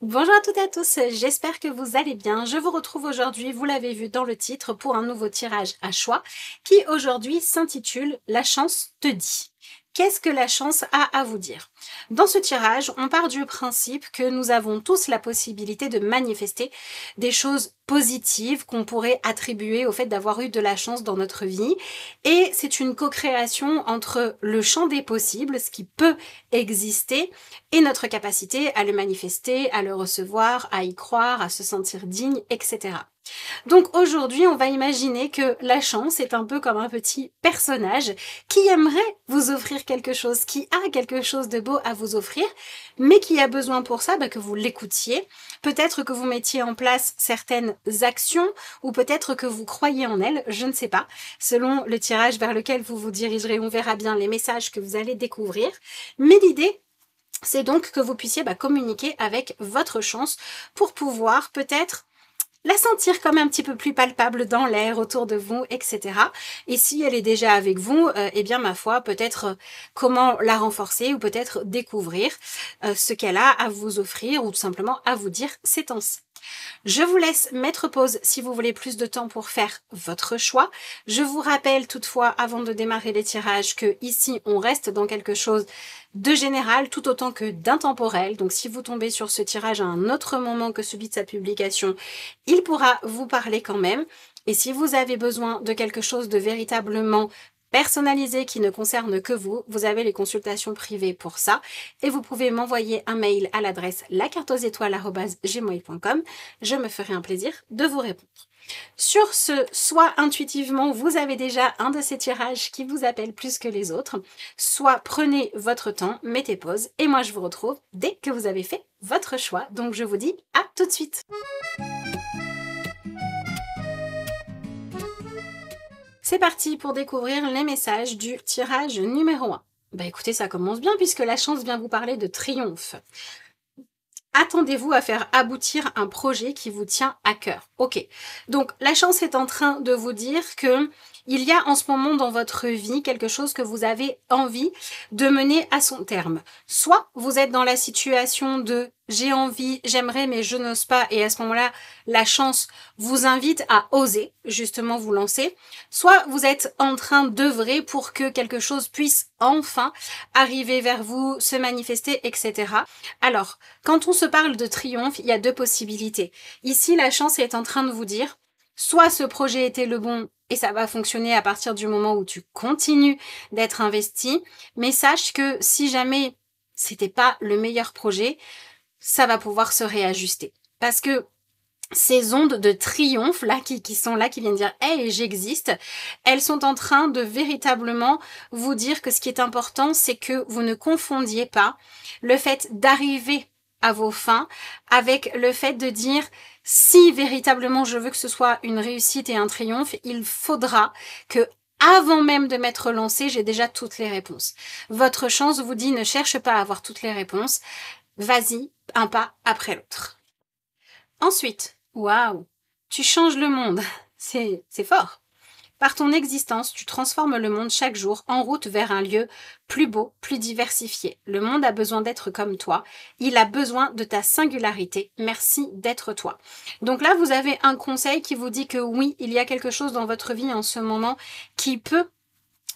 Bonjour à toutes et à tous, j'espère que vous allez bien. Je vous retrouve aujourd'hui, vous l'avez vu dans le titre, pour un nouveau tirage à choix qui aujourd'hui s'intitule « La chance te dit ». Qu'est-ce que la chance a à vous dire? Dans ce tirage, on part du principe que nous avons tous la possibilité de manifester des choses positives qu'on pourrait attribuer au fait d'avoir eu de la chance dans notre vie. Et c'est une co-création entre le champ des possibles, ce qui peut exister, et notre capacité à le manifester, à le recevoir, à y croire, à se sentir digne, etc. Donc aujourd'hui, on va imaginer que la chance est un peu comme un petit personnage qui aimerait vous offrir quelque chose, qui a quelque chose de beau à vous offrir, mais qui a besoin pour ça que vous l'écoutiez, peut-être que vous mettiez en place certaines actions, ou peut-être que vous croyez en elles, je ne sais pas, selon le tirage vers lequel vous vous dirigerez, on verra bien les messages que vous allez découvrir, mais l'idée, c'est donc que vous puissiez communiquer avec votre chance pour pouvoir peut-être la sentir comme un petit peu plus palpable dans l'air autour de vous, etc. Et si elle est déjà avec vous, eh bien ma foi, peut-être comment la renforcer ou peut-être découvrir ce qu'elle a à vous offrir ou tout simplement à vous dire ces temps-ci. Je vous laisse mettre pause si vous voulez plus de temps pour faire votre choix. Je vous rappelle toutefois, avant de démarrer les tirages, que ici on reste dans quelque chose de général tout autant que d'intemporel. Donc si vous tombez sur ce tirage à un autre moment que celui de sa publication, il pourra vous parler quand même. Et si vous avez besoin de quelque chose de véritablement personnalisé qui ne concerne que vous, vous avez les consultations privées pour ça et vous pouvez m'envoyer un mail à l'adresse lacarteauxétoiles@gmail.com. Je me ferai un plaisir de vous répondre. Sur ce, soit intuitivement, vous avez déjà un de ces tirages qui vous appelle plus que les autres, soit prenez votre temps, mettez pause et moi je vous retrouve dès que vous avez fait votre choix. Donc je vous dis à tout de suite. C'est parti pour découvrir les messages du tirage numéro 1. Écoutez, ça commence bien puisque la chance vient vous parler de triomphe. Attendez-vous à faire aboutir un projet qui vous tient à cœur. Ok, donc la chance est en train de vous dire que il y a en ce moment dans votre vie quelque chose que vous avez envie de mener à son terme. Soit vous êtes dans la situation de j'ai envie, j'aimerais mais je n'ose pas et à ce moment-là, la chance vous invite à oser justement vous lancer. Soit vous êtes en train d'œuvrer pour que quelque chose puisse enfin arriver vers vous, se manifester, etc. Alors, quand on se parle de triomphe, il y a deux possibilités. Ici, la chance est en train de vous dire soit ce projet était le bon et ça va fonctionner à partir du moment où tu continues d'être investi, mais sache que si jamais c'était pas le meilleur projet, ça va pouvoir se réajuster. Parce que ces ondes de triomphe là qui sont là, qui viennent dire « Hey, j'existe », elles sont en train de véritablement vous dire que ce qui est important, c'est que vous ne confondiez pas le fait d'arriver à vos fins avec le fait de dire si véritablement je veux que ce soit une réussite et un triomphe, il faudra que avant même de m'être lancé, j'ai déjà toutes les réponses. Votre chance vous dit ne cherche pas à avoir toutes les réponses, vas-y, un pas après l'autre. Ensuite, waouh, tu changes le monde, c'est fort. Par ton existence, tu transformes le monde chaque jour en route vers un lieu plus beau, plus diversifié. Le monde a besoin d'être comme toi. Il a besoin de ta singularité. Merci d'être toi. Donc là, vous avez un conseil qui vous dit que oui, il y a quelque chose dans votre vie en ce moment qui peut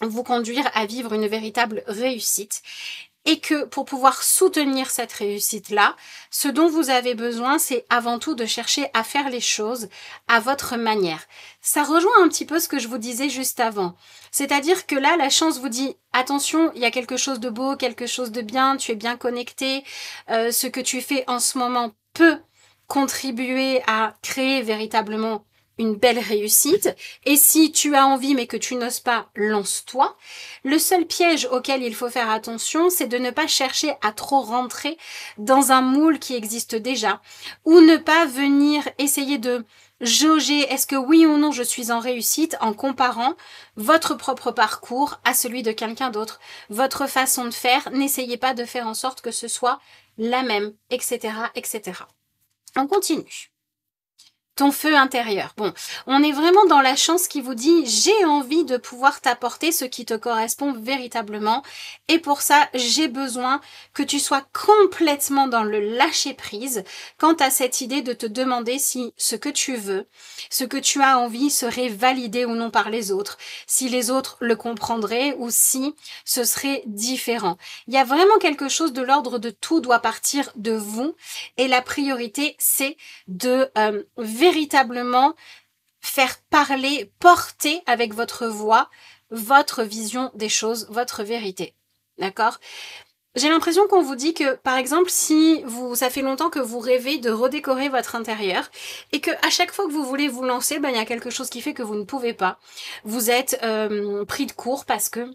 vous conduire à vivre une véritable réussite. Et que pour pouvoir soutenir cette réussite-là, ce dont vous avez besoin, c'est avant tout de chercher à faire les choses à votre manière. Ça rejoint un petit peu ce que je vous disais juste avant. C'est-à-dire que là, la chance vous dit, attention, il y a quelque chose de beau, quelque chose de bien, tu es bien connecté, ce que tu fais en ce moment peut contribuer à créer véritablement une belle réussite. Et si tu as envie mais que tu n'oses pas, lance-toi. Le seul piège auquel il faut faire attention, c'est de ne pas chercher à trop rentrer dans un moule qui existe déjà, ou ne pas venir essayer de jauger est-ce que oui ou non je suis en réussite en comparant votre propre parcours à celui de quelqu'un d'autre. Votre façon de faire, n'essayez pas de faire en sorte que ce soit la même, etc., etc. On continue. ton feu intérieur. Bon, on est vraiment dans la chance qui vous dit « J'ai envie de pouvoir t'apporter ce qui te correspond véritablement et pour ça, j'ai besoin que tu sois complètement dans le lâcher-prise quant à cette idée de te demander si ce que tu veux, ce que tu as envie serait validé ou non par les autres, si les autres le comprendraient ou si ce serait différent. Il y a vraiment quelque chose de l'ordre de tout doit partir de vous et la priorité, c'est de véritablement faire parler, porter avec votre voix, votre vision des choses, votre vérité. D'accord ? J'ai l'impression qu'on vous dit que, par exemple, si ça fait longtemps que vous rêvez de redécorer votre intérieur et que à chaque fois que vous voulez vous lancer, il y a quelque chose qui fait que vous ne pouvez pas. Vous êtes pris de court parce que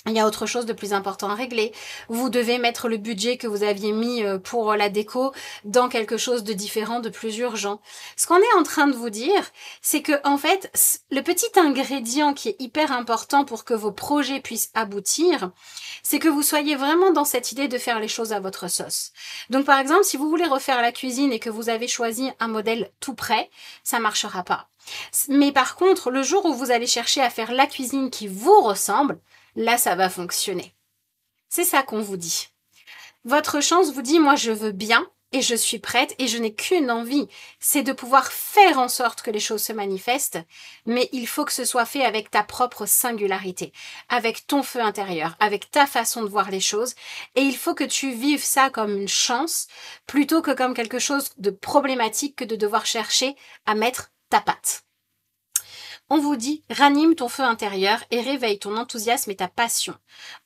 il y a autre chose de plus important à régler. Vous devez mettre le budget que vous aviez mis pour la déco dans quelque chose de différent, de plus urgent. Ce qu'on est en train de vous dire, c'est que en fait, le petit ingrédient qui est hyper important pour que vos projets puissent aboutir, c'est que vous soyez vraiment dans cette idée de faire les choses à votre sauce. Donc par exemple, si vous voulez refaire la cuisine et que vous avez choisi un modèle tout prêt, ça marchera pas. Mais par contre, le jour où vous allez chercher à faire la cuisine qui vous ressemble, là, ça va fonctionner. C'est ça qu'on vous dit. Votre chance vous dit, moi, je veux bien et je suis prête et je n'ai qu'une envie, c'est de pouvoir faire en sorte que les choses se manifestent, mais il faut que ce soit fait avec ta propre singularité, avec ton feu intérieur, avec ta façon de voir les choses, et il faut que tu vives ça comme une chance plutôt que comme quelque chose de problématique que de devoir chercher à mettre ta patte. On vous dit, ranime ton feu intérieur et réveille ton enthousiasme et ta passion.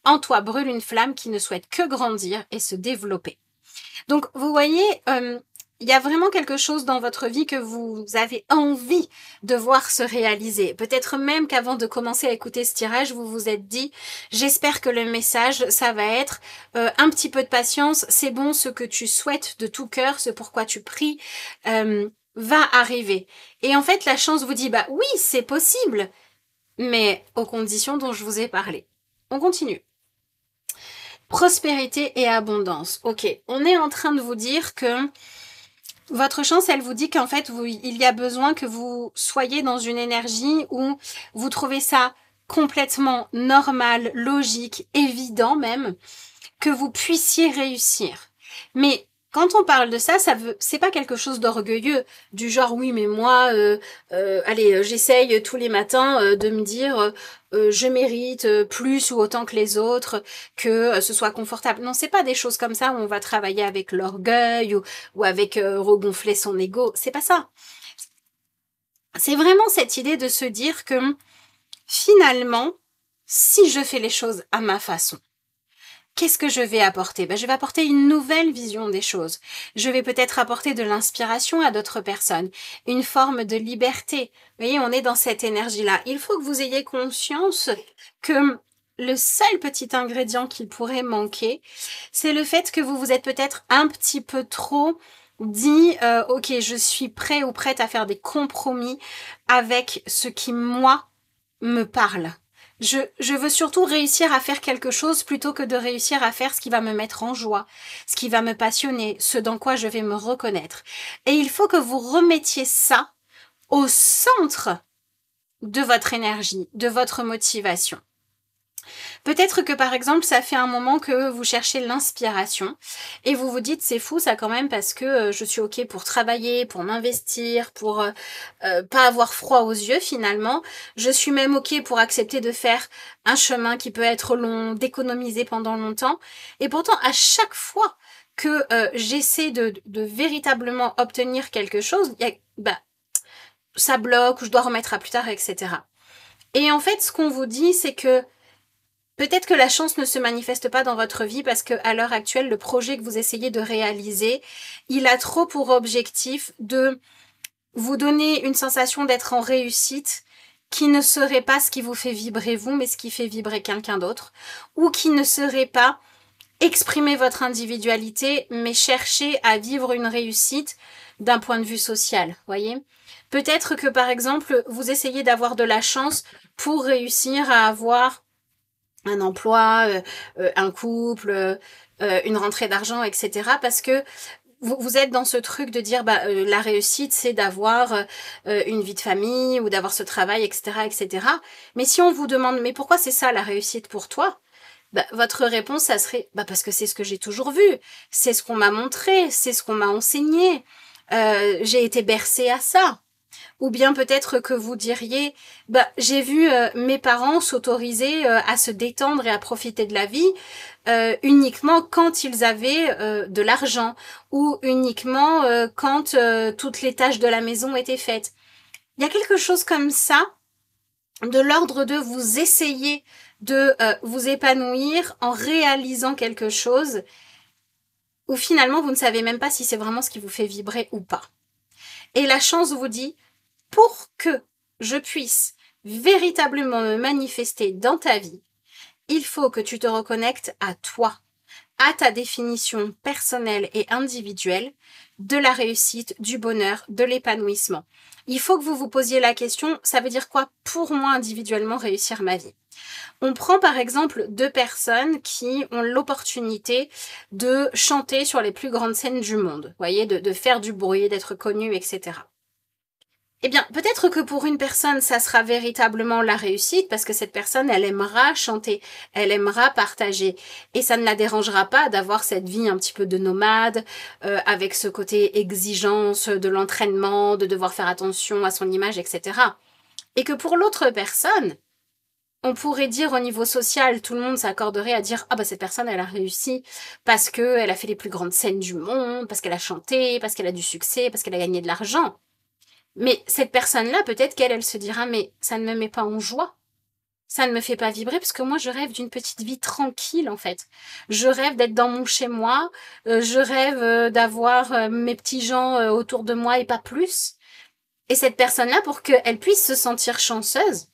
En toi brûle une flamme qui ne souhaite que grandir et se développer. Donc, vous voyez, il y a vraiment quelque chose dans votre vie que vous avez envie de voir se réaliser. Peut-être même qu'avant de commencer à écouter ce tirage, vous vous êtes dit, j'espère que le message, ça va être un petit peu de patience, c'est bon, ce que tu souhaites de tout cœur, ce pourquoi tu pries, va arriver. Et en fait, la chance vous dit, bah oui, c'est possible, mais aux conditions dont je vous ai parlé. On continue. Prospérité et abondance. Ok, on est en train de vous dire que votre chance, elle vous dit qu'en fait, il y a besoin que vous soyez dans une énergie où vous trouvez ça complètement normal, logique, évident même, que vous puissiez réussir. Mais quand on parle de ça, c'est pas quelque chose d'orgueilleux, du genre oui mais moi, allez, j'essaye tous les matins de me dire je mérite plus ou autant que les autres, que ce soit confortable. Non, c'est pas des choses comme ça où on va travailler avec l'orgueil ou avec regonfler son ego. C'est pas ça. C'est vraiment cette idée de se dire que finalement, si je fais les choses à ma façon, qu'est-ce que je vais apporter ? Je vais apporter une nouvelle vision des choses. Je vais peut-être apporter de l'inspiration à d'autres personnes, une forme de liberté. Vous voyez, on est dans cette énergie-là. Il faut que vous ayez conscience que le seul petit ingrédient qu'il pourrait manquer, c'est le fait que vous vous êtes peut-être un petit peu trop dit ok, je suis prêt ou prête à faire des compromis avec ce qui, moi, me parle. Je veux surtout réussir à faire quelque chose plutôt que de réussir à faire ce qui va me mettre en joie, ce qui va me passionner, ce dans quoi je vais me reconnaître. Et il faut que vous remettiez ça au centre de votre énergie, de votre motivation. Peut-être que par exemple, ça fait un moment que vous cherchez l'inspiration et vous vous dites c'est fou ça quand même parce que je suis ok pour travailler, pour m'investir, pour pas avoir froid aux yeux finalement. Je suis même ok pour accepter de faire un chemin qui peut être long, d'économiser pendant longtemps. Et pourtant, à chaque fois que j'essaie de véritablement obtenir quelque chose, ça bloque ou je dois remettre à plus tard, etc. Et en fait, ce qu'on vous dit, c'est que peut-être que la chance ne se manifeste pas dans votre vie parce que à l'heure actuelle, le projet que vous essayez de réaliser, il a trop pour objectif de vous donner une sensation d'être en réussite qui ne serait pas ce qui vous fait vibrer vous, mais ce qui fait vibrer quelqu'un d'autre, ou qui ne serait pas exprimer votre individualité, mais chercher à vivre une réussite d'un point de vue social, voyez ? Peut-être que par exemple, vous essayez d'avoir de la chance pour réussir à avoir un emploi, un couple, une rentrée d'argent, etc. Parce que vous êtes dans ce truc de dire la réussite c'est d'avoir une vie de famille ou d'avoir ce travail, etc., etc. Mais si on vous demande mais pourquoi c'est ça la réussite pour toi, votre réponse ça serait parce que c'est ce que j'ai toujours vu, c'est ce qu'on m'a montré, c'est ce qu'on m'a enseigné, j'ai été bercée à ça. Ou bien peut-être que vous diriez, j'ai vu mes parents s'autoriser à se détendre et à profiter de la vie uniquement quand ils avaient de l'argent ou uniquement quand toutes les tâches de la maison étaient faites. Il y a quelque chose comme ça, de l'ordre de vous essayer de vous épanouir en réalisant quelque chose où finalement vous ne savez même pas si c'est vraiment ce qui vous fait vibrer ou pas. Et la chance vous dit, pour que je puisse véritablement me manifester dans ta vie, il faut que tu te reconnectes à toi, à ta définition personnelle et individuelle de la réussite, du bonheur, de l'épanouissement. Il faut que vous vous posiez la question, ça veut dire quoi pour moi individuellement réussir ma vie ? On prend par exemple 2 personnes qui ont l'opportunité de chanter sur les plus grandes scènes du monde, vous voyez, de faire du bruit, d'être connues, etc. Eh bien, peut-être que pour une personne, ça sera véritablement la réussite parce que cette personne, elle aimera chanter, elle aimera partager et ça ne la dérangera pas d'avoir cette vie un petit peu de nomade avec ce côté exigence de l'entraînement, de devoir faire attention à son image, etc. Et que pour l'autre personne, on pourrait dire au niveau social, tout le monde s'accorderait à dire cette personne, elle a réussi parce qu'elle a fait les plus grandes scènes du monde, parce qu'elle a chanté, parce qu'elle a du succès, parce qu'elle a gagné de l'argent. Mais cette personne-là, peut-être elle se dira, mais ça ne me met pas en joie. Ça ne me fait pas vibrer parce que moi, je rêve d'une petite vie tranquille, en fait. Je rêve d'être dans mon chez-moi. Je rêve d'avoir mes petits gens autour de moi et pas plus. Et cette personne-là, pour qu'elle puisse se sentir chanceuse,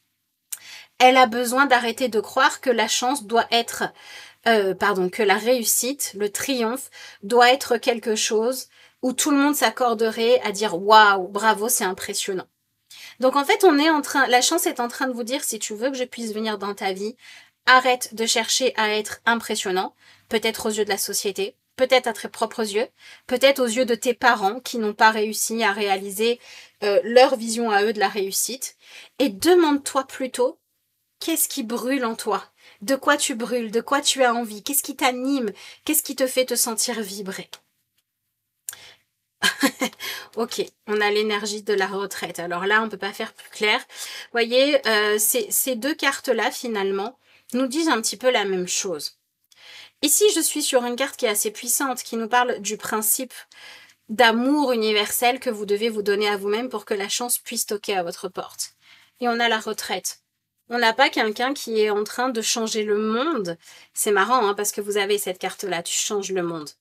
elle a besoin d'arrêter de croire que la chance doit être, que la réussite, le triomphe, doit être quelque chose où tout le monde s'accorderait à dire waouh, bravo, c'est impressionnant. Donc en fait, la chance est en train de vous dire, si tu veux que je puisse venir dans ta vie, arrête de chercher à être impressionnant, peut-être aux yeux de la société, peut-être à tes propres yeux, peut-être aux yeux de tes parents qui n'ont pas réussi à réaliser leur vision à eux de la réussite, et demande-toi plutôt, qu'est-ce qui brûle en toi ? De quoi tu brûles ? De quoi tu as envie ? Qu'est-ce qui t'anime ? Qu'est-ce qui te fait te sentir vibrer ? Ok, on a l'énergie de la retraite. Alors là, on ne peut pas faire plus clair. Vous voyez, ces 2 cartes-là, finalement, nous disent un petit peu la même chose. Ici, je suis sur une carte qui est assez puissante, qui nous parle du principe d'amour universel que vous devez vous donner à vous-même pour que la chance puisse toquer à votre porte. Et on a la retraite. On n'a pas quelqu'un qui est en train de changer le monde. C'est marrant, parce que vous avez cette carte-là, tu changes le monde.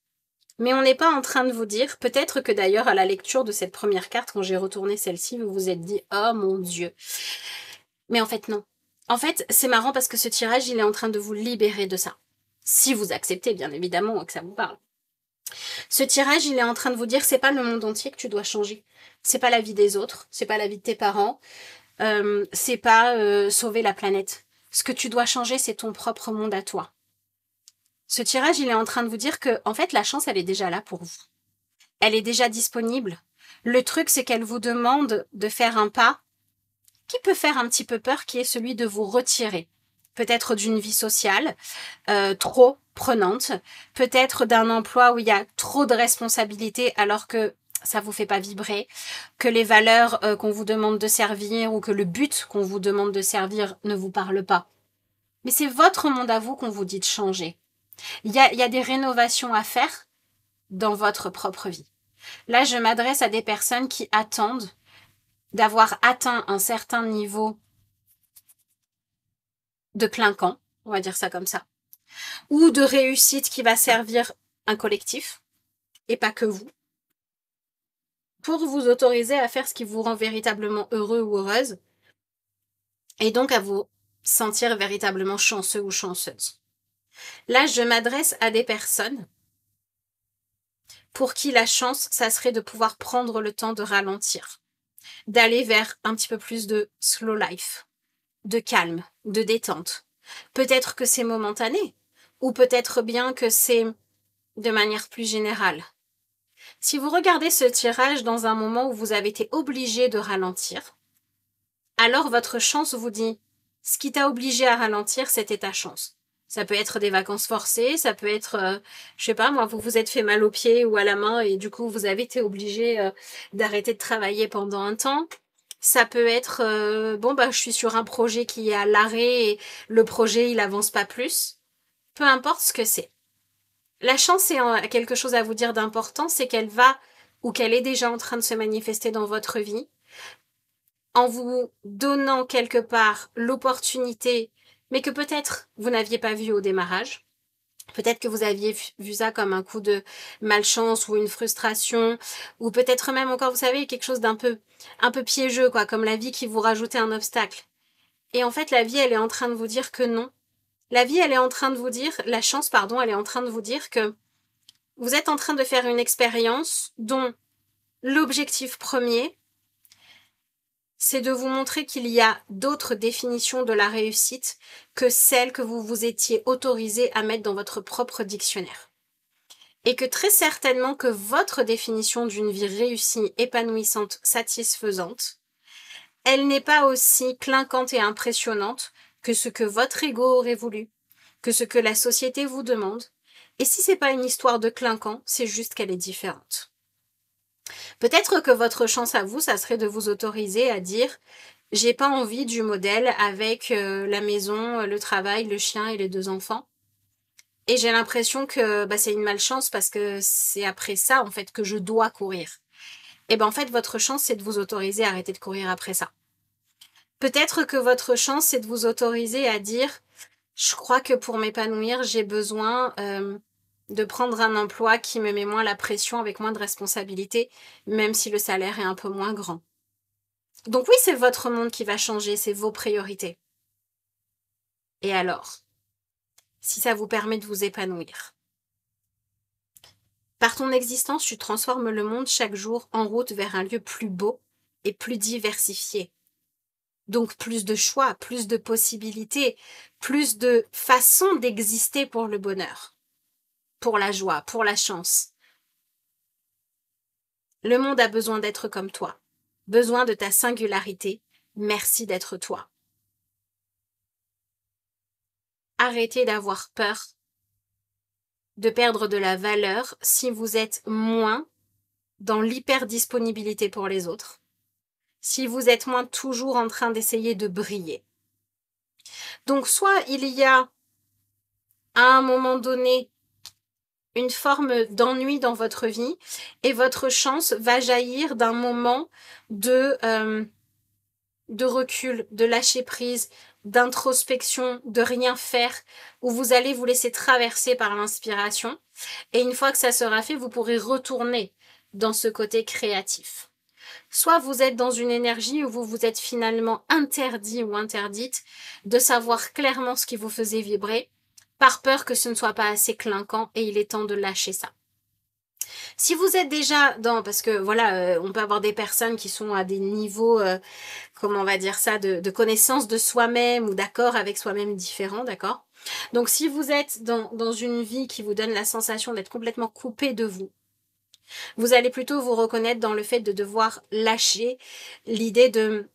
Mais on n'est pas en train de vous dire, peut-être que d'ailleurs à la lecture de cette première carte, quand j'ai retourné celle-ci, vous vous êtes dit « Oh mon Dieu !» Mais en fait, non. En fait, c'est marrant parce que ce tirage, il est en train de vous libérer de ça. Si vous acceptez, bien évidemment, que ça vous parle. Ce tirage, il est en train de vous dire, c'est pas le monde entier que tu dois changer. C'est pas la vie des autres, c'est pas la vie de tes parents, c'est pas sauver la planète. Ce que tu dois changer, c'est ton propre monde à toi. Ce tirage, il est en train de vous dire que, en fait, la chance, elle est déjà là pour vous. Elle est déjà disponible. Le truc, c'est qu'elle vous demande de faire un pas qui peut faire un petit peu peur, qui est celui de vous retirer. Peut-être d'une vie sociale trop prenante, peut-être d'un emploi où il y a trop de responsabilités alors que ça vous fait pas vibrer, que les valeurs qu'on vous demande de servir ou que le but qu'on vous demande de servir ne vous parle pas. Mais c'est votre monde à vous qu'on vous dit de changer. Il y a des rénovations à faire dans votre propre vie. Là, je m'adresse à des personnes qui attendent d'avoir atteint un certain niveau de clinquant, on va dire ça comme ça, ou de réussite qui va servir un collectif, et pas que vous, pour vous autoriser à faire ce qui vous rend véritablement heureux ou heureuse, et donc à vous sentir véritablement chanceux ou chanceuse. Là, je m'adresse à des personnes pour qui la chance, ça serait de pouvoir prendre le temps de ralentir, d'aller vers un petit peu plus de slow life, de calme, de détente. Peut-être que c'est momentané, ou peut-être bien que c'est de manière plus générale. Si vous regardez ce tirage dans un moment où vous avez été obligé de ralentir, alors votre chance vous dit, ce qui t'a obligé à ralentir, c'était ta chance. Ça peut être des vacances forcées, ça peut être, je sais pas moi, vous vous êtes fait mal aux pieds ou à la main et du coup vous avez été obligé d'arrêter de travailler pendant un temps. Ça peut être, bon bah je suis sur un projet qui est à l'arrêt et le projet il avance pas plus. Peu importe ce que c'est. La chance est quelque chose à vous dire d'important, c'est qu'elle va ou qu'elle est déjà en train de se manifester dans votre vie en vous donnant quelque part l'opportunité, mais que peut-être vous n'aviez pas vu au démarrage. Peut-être que vous aviez vu ça comme un coup de malchance ou une frustration, ou peut-être même encore, vous savez, quelque chose un peu piégeux, quoi, comme la vie qui vous rajoutait un obstacle. Et en fait, la vie, elle est en train de vous dire que non. La vie, elle est en train de vous dire, la chance, pardon, elle est en train de vous dire que vous êtes en train de faire une expérience dont l'objectif premier, c'est de vous montrer qu'il y a d'autres définitions de la réussite que celles que vous vous étiez autorisé à mettre dans votre propre dictionnaire. Et que très certainement que votre définition d'une vie réussie, épanouissante, satisfaisante, elle n'est pas aussi clinquante et impressionnante que ce que votre ego aurait voulu, que ce que la société vous demande. Et si c'est pas une histoire de clinquant, c'est juste qu'elle est différente. Peut-être que votre chance à vous, ça serait de vous autoriser à dire « J'ai pas envie du modèle avec la maison, le travail, le chien et les 2 enfants. Et j'ai l'impression que c'est une malchance parce que c'est après ça, en fait, que je dois courir. » Et en fait, votre chance, c'est de vous autoriser à arrêter de courir après ça. Peut-être que votre chance, c'est de vous autoriser à dire « Je crois que pour m'épanouir, j'ai besoin... de prendre un emploi qui me met moins la pression avec moins de responsabilités, même si le salaire est un peu moins grand. » Donc oui, c'est votre monde qui va changer, c'est vos priorités. Et alors, si ça vous permet de vous épanouir, par ton existence, tu transformes le monde chaque jour en route vers un lieu plus beau et plus diversifié. Donc plus de choix, plus de possibilités, plus de façons d'exister pour le bonheur, pour la joie, pour la chance. Le monde a besoin d'être comme toi, besoin de ta singularité. Merci d'être toi. Arrêtez d'avoir peur de perdre de la valeur si vous êtes moins dans l'hyperdisponibilité pour les autres, si vous êtes moins toujours en train d'essayer de briller. Donc soit il y a à un moment donné une forme d'ennui dans votre vie et votre chance va jaillir d'un moment de recul, de lâcher prise, d'introspection, de rien faire, où vous allez vous laisser traverser par l'inspiration. Et une fois que ça sera fait, vous pourrez retourner dans ce côté créatif. Soit vous êtes dans une énergie où vous vous êtes finalement interdit ou interdite de savoir clairement ce qui vous faisait vibrer, par peur que ce ne soit pas assez clinquant et il est temps de lâcher ça. Si vous êtes déjà dans, parce que voilà, on peut avoir des personnes qui sont à des niveaux, comment on va dire ça, de connaissance de soi-même ou d'accord avec soi-même différents, d'accord? Donc si vous êtes dans une vie qui vous donne la sensation d'être complètement coupé de vous, vous allez plutôt vous reconnaître dans le fait de devoir lâcher l'idée de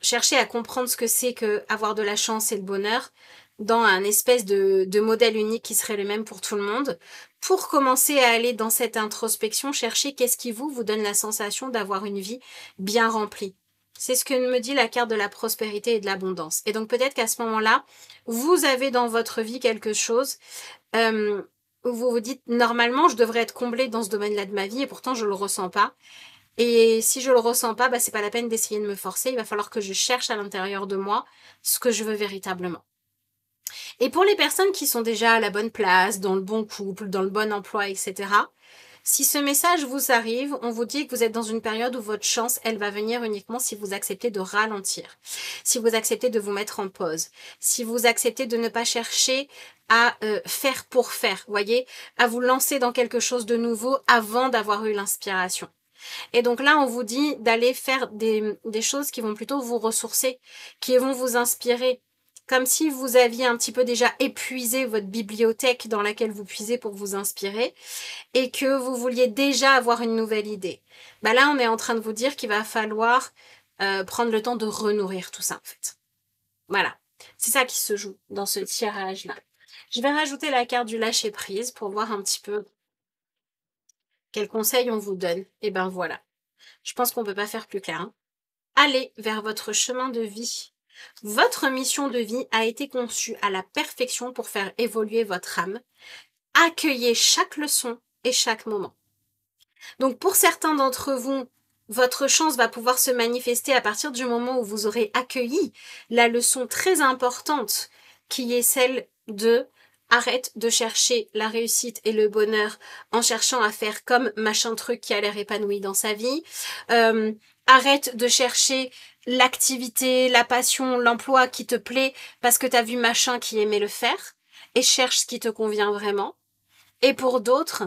chercher à comprendre ce que c'est que avoir de la chance et le bonheur dans un espèce de modèle unique qui serait le même pour tout le monde, pour commencer à aller dans cette introspection, chercher qu'est-ce qui vous donne la sensation d'avoir une vie bien remplie. C'est ce que me dit la carte de la prospérité et de l'abondance. Et donc peut-être qu'à ce moment-là, vous avez dans votre vie quelque chose où vous vous dites, normalement, je devrais être comblée dans ce domaine-là de ma vie et pourtant je le ressens pas. Et si je le ressens pas, c'est pas la peine d'essayer de me forcer. Il va falloir que je cherche à l'intérieur de moi ce que je veux véritablement. Et pour les personnes qui sont déjà à la bonne place, dans le bon couple, dans le bon emploi, etc., si ce message vous arrive, on vous dit que vous êtes dans une période où votre chance, elle va venir uniquement si vous acceptez de ralentir, si vous acceptez de vous mettre en pause, si vous acceptez de ne pas chercher à faire pour faire, voyez, à vous lancer dans quelque chose de nouveau avant d'avoir eu l'inspiration. Et donc là, on vous dit d'aller faire des choses qui vont plutôt vous ressourcer, qui vont vous inspirer, comme si vous aviez un petit peu déjà épuisé votre bibliothèque dans laquelle vous puisez pour vous inspirer et que vous vouliez déjà avoir une nouvelle idée. Bah là, on est en train de vous dire qu'il va falloir prendre le temps de renourrir tout ça, en fait. Voilà, c'est ça qui se joue dans ce tirage-là. Je vais rajouter la carte du lâcher-prise pour voir un petit peu quels conseils on vous donne. Et ben voilà, je pense qu'on ne peut pas faire plus clair. Hein. Allez vers votre chemin de vie. Votre mission de vie a été conçue à la perfection pour faire évoluer votre âme. Accueillez chaque leçon et chaque moment. Donc pour certains d'entre vous, votre chance va pouvoir se manifester à partir du moment où vous aurez accueilli la leçon très importante qui est celle de arrête de chercher la réussite et le bonheur en cherchant à faire comme machin truc qui a l'air épanoui dans sa vie. Arrête de chercher l'activité, la passion, l'emploi qui te plaît parce que tu as vu machin qui aimait le faire et cherche ce qui te convient vraiment. Et pour d'autres,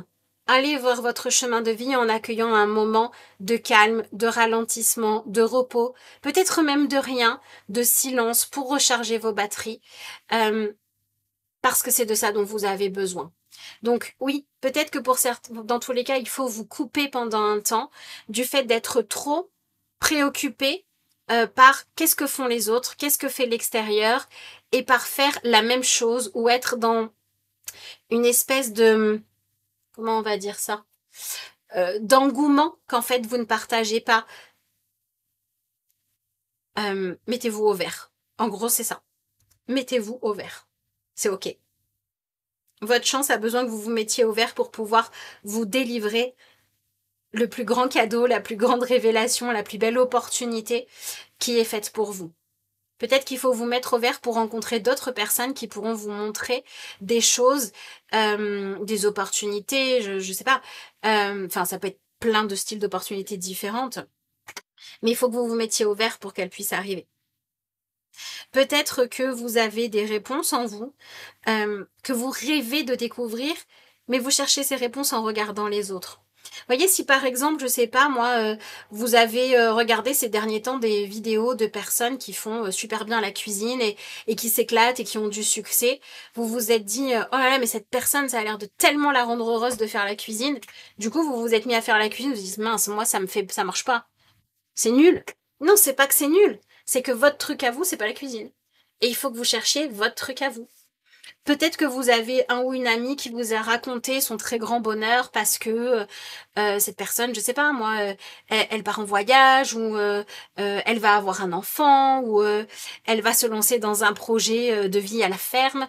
allez voir votre chemin de vie en accueillant un moment de calme, de ralentissement, de repos, peut-être même de rien, de silence pour recharger vos batteries, parce que c'est de ça dont vous avez besoin. Donc oui, peut-être que pour certains, dans tous les cas, il faut vous couper pendant un temps du fait d'être trop préoccupé par qu'est-ce que font les autres, qu'est-ce que fait l'extérieur, et par faire la même chose ou être dans une espèce de, comment on va dire ça, d'engouement qu'en fait vous ne partagez pas. Mettez-vous au vert. En gros, c'est ça. Mettez-vous au vert. C'est ok. Votre chance a besoin que vous vous mettiez au vert pour pouvoir vous délivrer le plus grand cadeau, la plus grande révélation, la plus belle opportunité qui est faite pour vous. Peut-être qu'il faut vous mettre au vert pour rencontrer d'autres personnes qui pourront vous montrer des choses, des opportunités, je sais pas. Enfin, ça peut être plein de styles d'opportunités différentes. Mais il faut que vous vous mettiez au vert pour qu'elles puissent arriver. Peut-être que vous avez des réponses en vous, que vous rêvez de découvrir, mais vous cherchez ces réponses en regardant les autres. Voyez, si par exemple, je sais pas, moi, vous avez regardé ces derniers temps des vidéos de personnes qui font super bien la cuisine et qui s'éclatent et qui ont du succès, vous vous êtes dit, oh là là, mais cette personne, ça a l'air de tellement la rendre heureuse de faire la cuisine. Du coup, vous vous êtes mis à faire la cuisine, vous vous dites, mince, moi, ça marche pas. C'est nul. Non, c'est pas que c'est nul. C'est que votre truc à vous, c'est pas la cuisine. Et il faut que vous cherchiez votre truc à vous. Peut-être que vous avez un ou une amie qui vous a raconté son très grand bonheur parce que cette personne, je sais pas moi, elle part en voyage ou elle va avoir un enfant ou elle va se lancer dans un projet de vie à la ferme.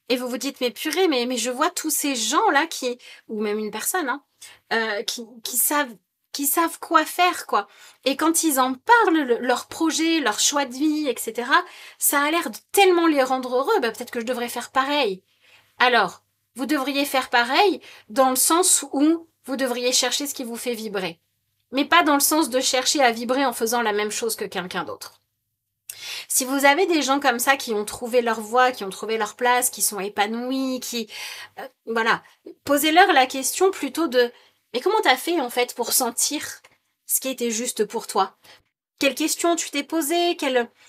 Et vous vous dites, mais purée, mais je vois tous ces gens-là qui, ou même une personne, hein, qui savent quoi faire, quoi. Et quand ils en parlent, leur projet, leur choix de vie, etc., ça a l'air de tellement les rendre heureux, bah, peut-être que je devrais faire pareil. Alors, vous devriez faire pareil dans le sens où vous devriez chercher ce qui vous fait vibrer. Mais pas dans le sens de chercher à vibrer en faisant la même chose que quelqu'un d'autre. Si vous avez des gens comme ça qui ont trouvé leur voie, qui ont trouvé leur place, qui sont épanouis, voilà, posez-leur la question plutôt de mais comment t'as fait en fait pour sentir ce qui était juste pour toi? Quelles questions tu t'es posées?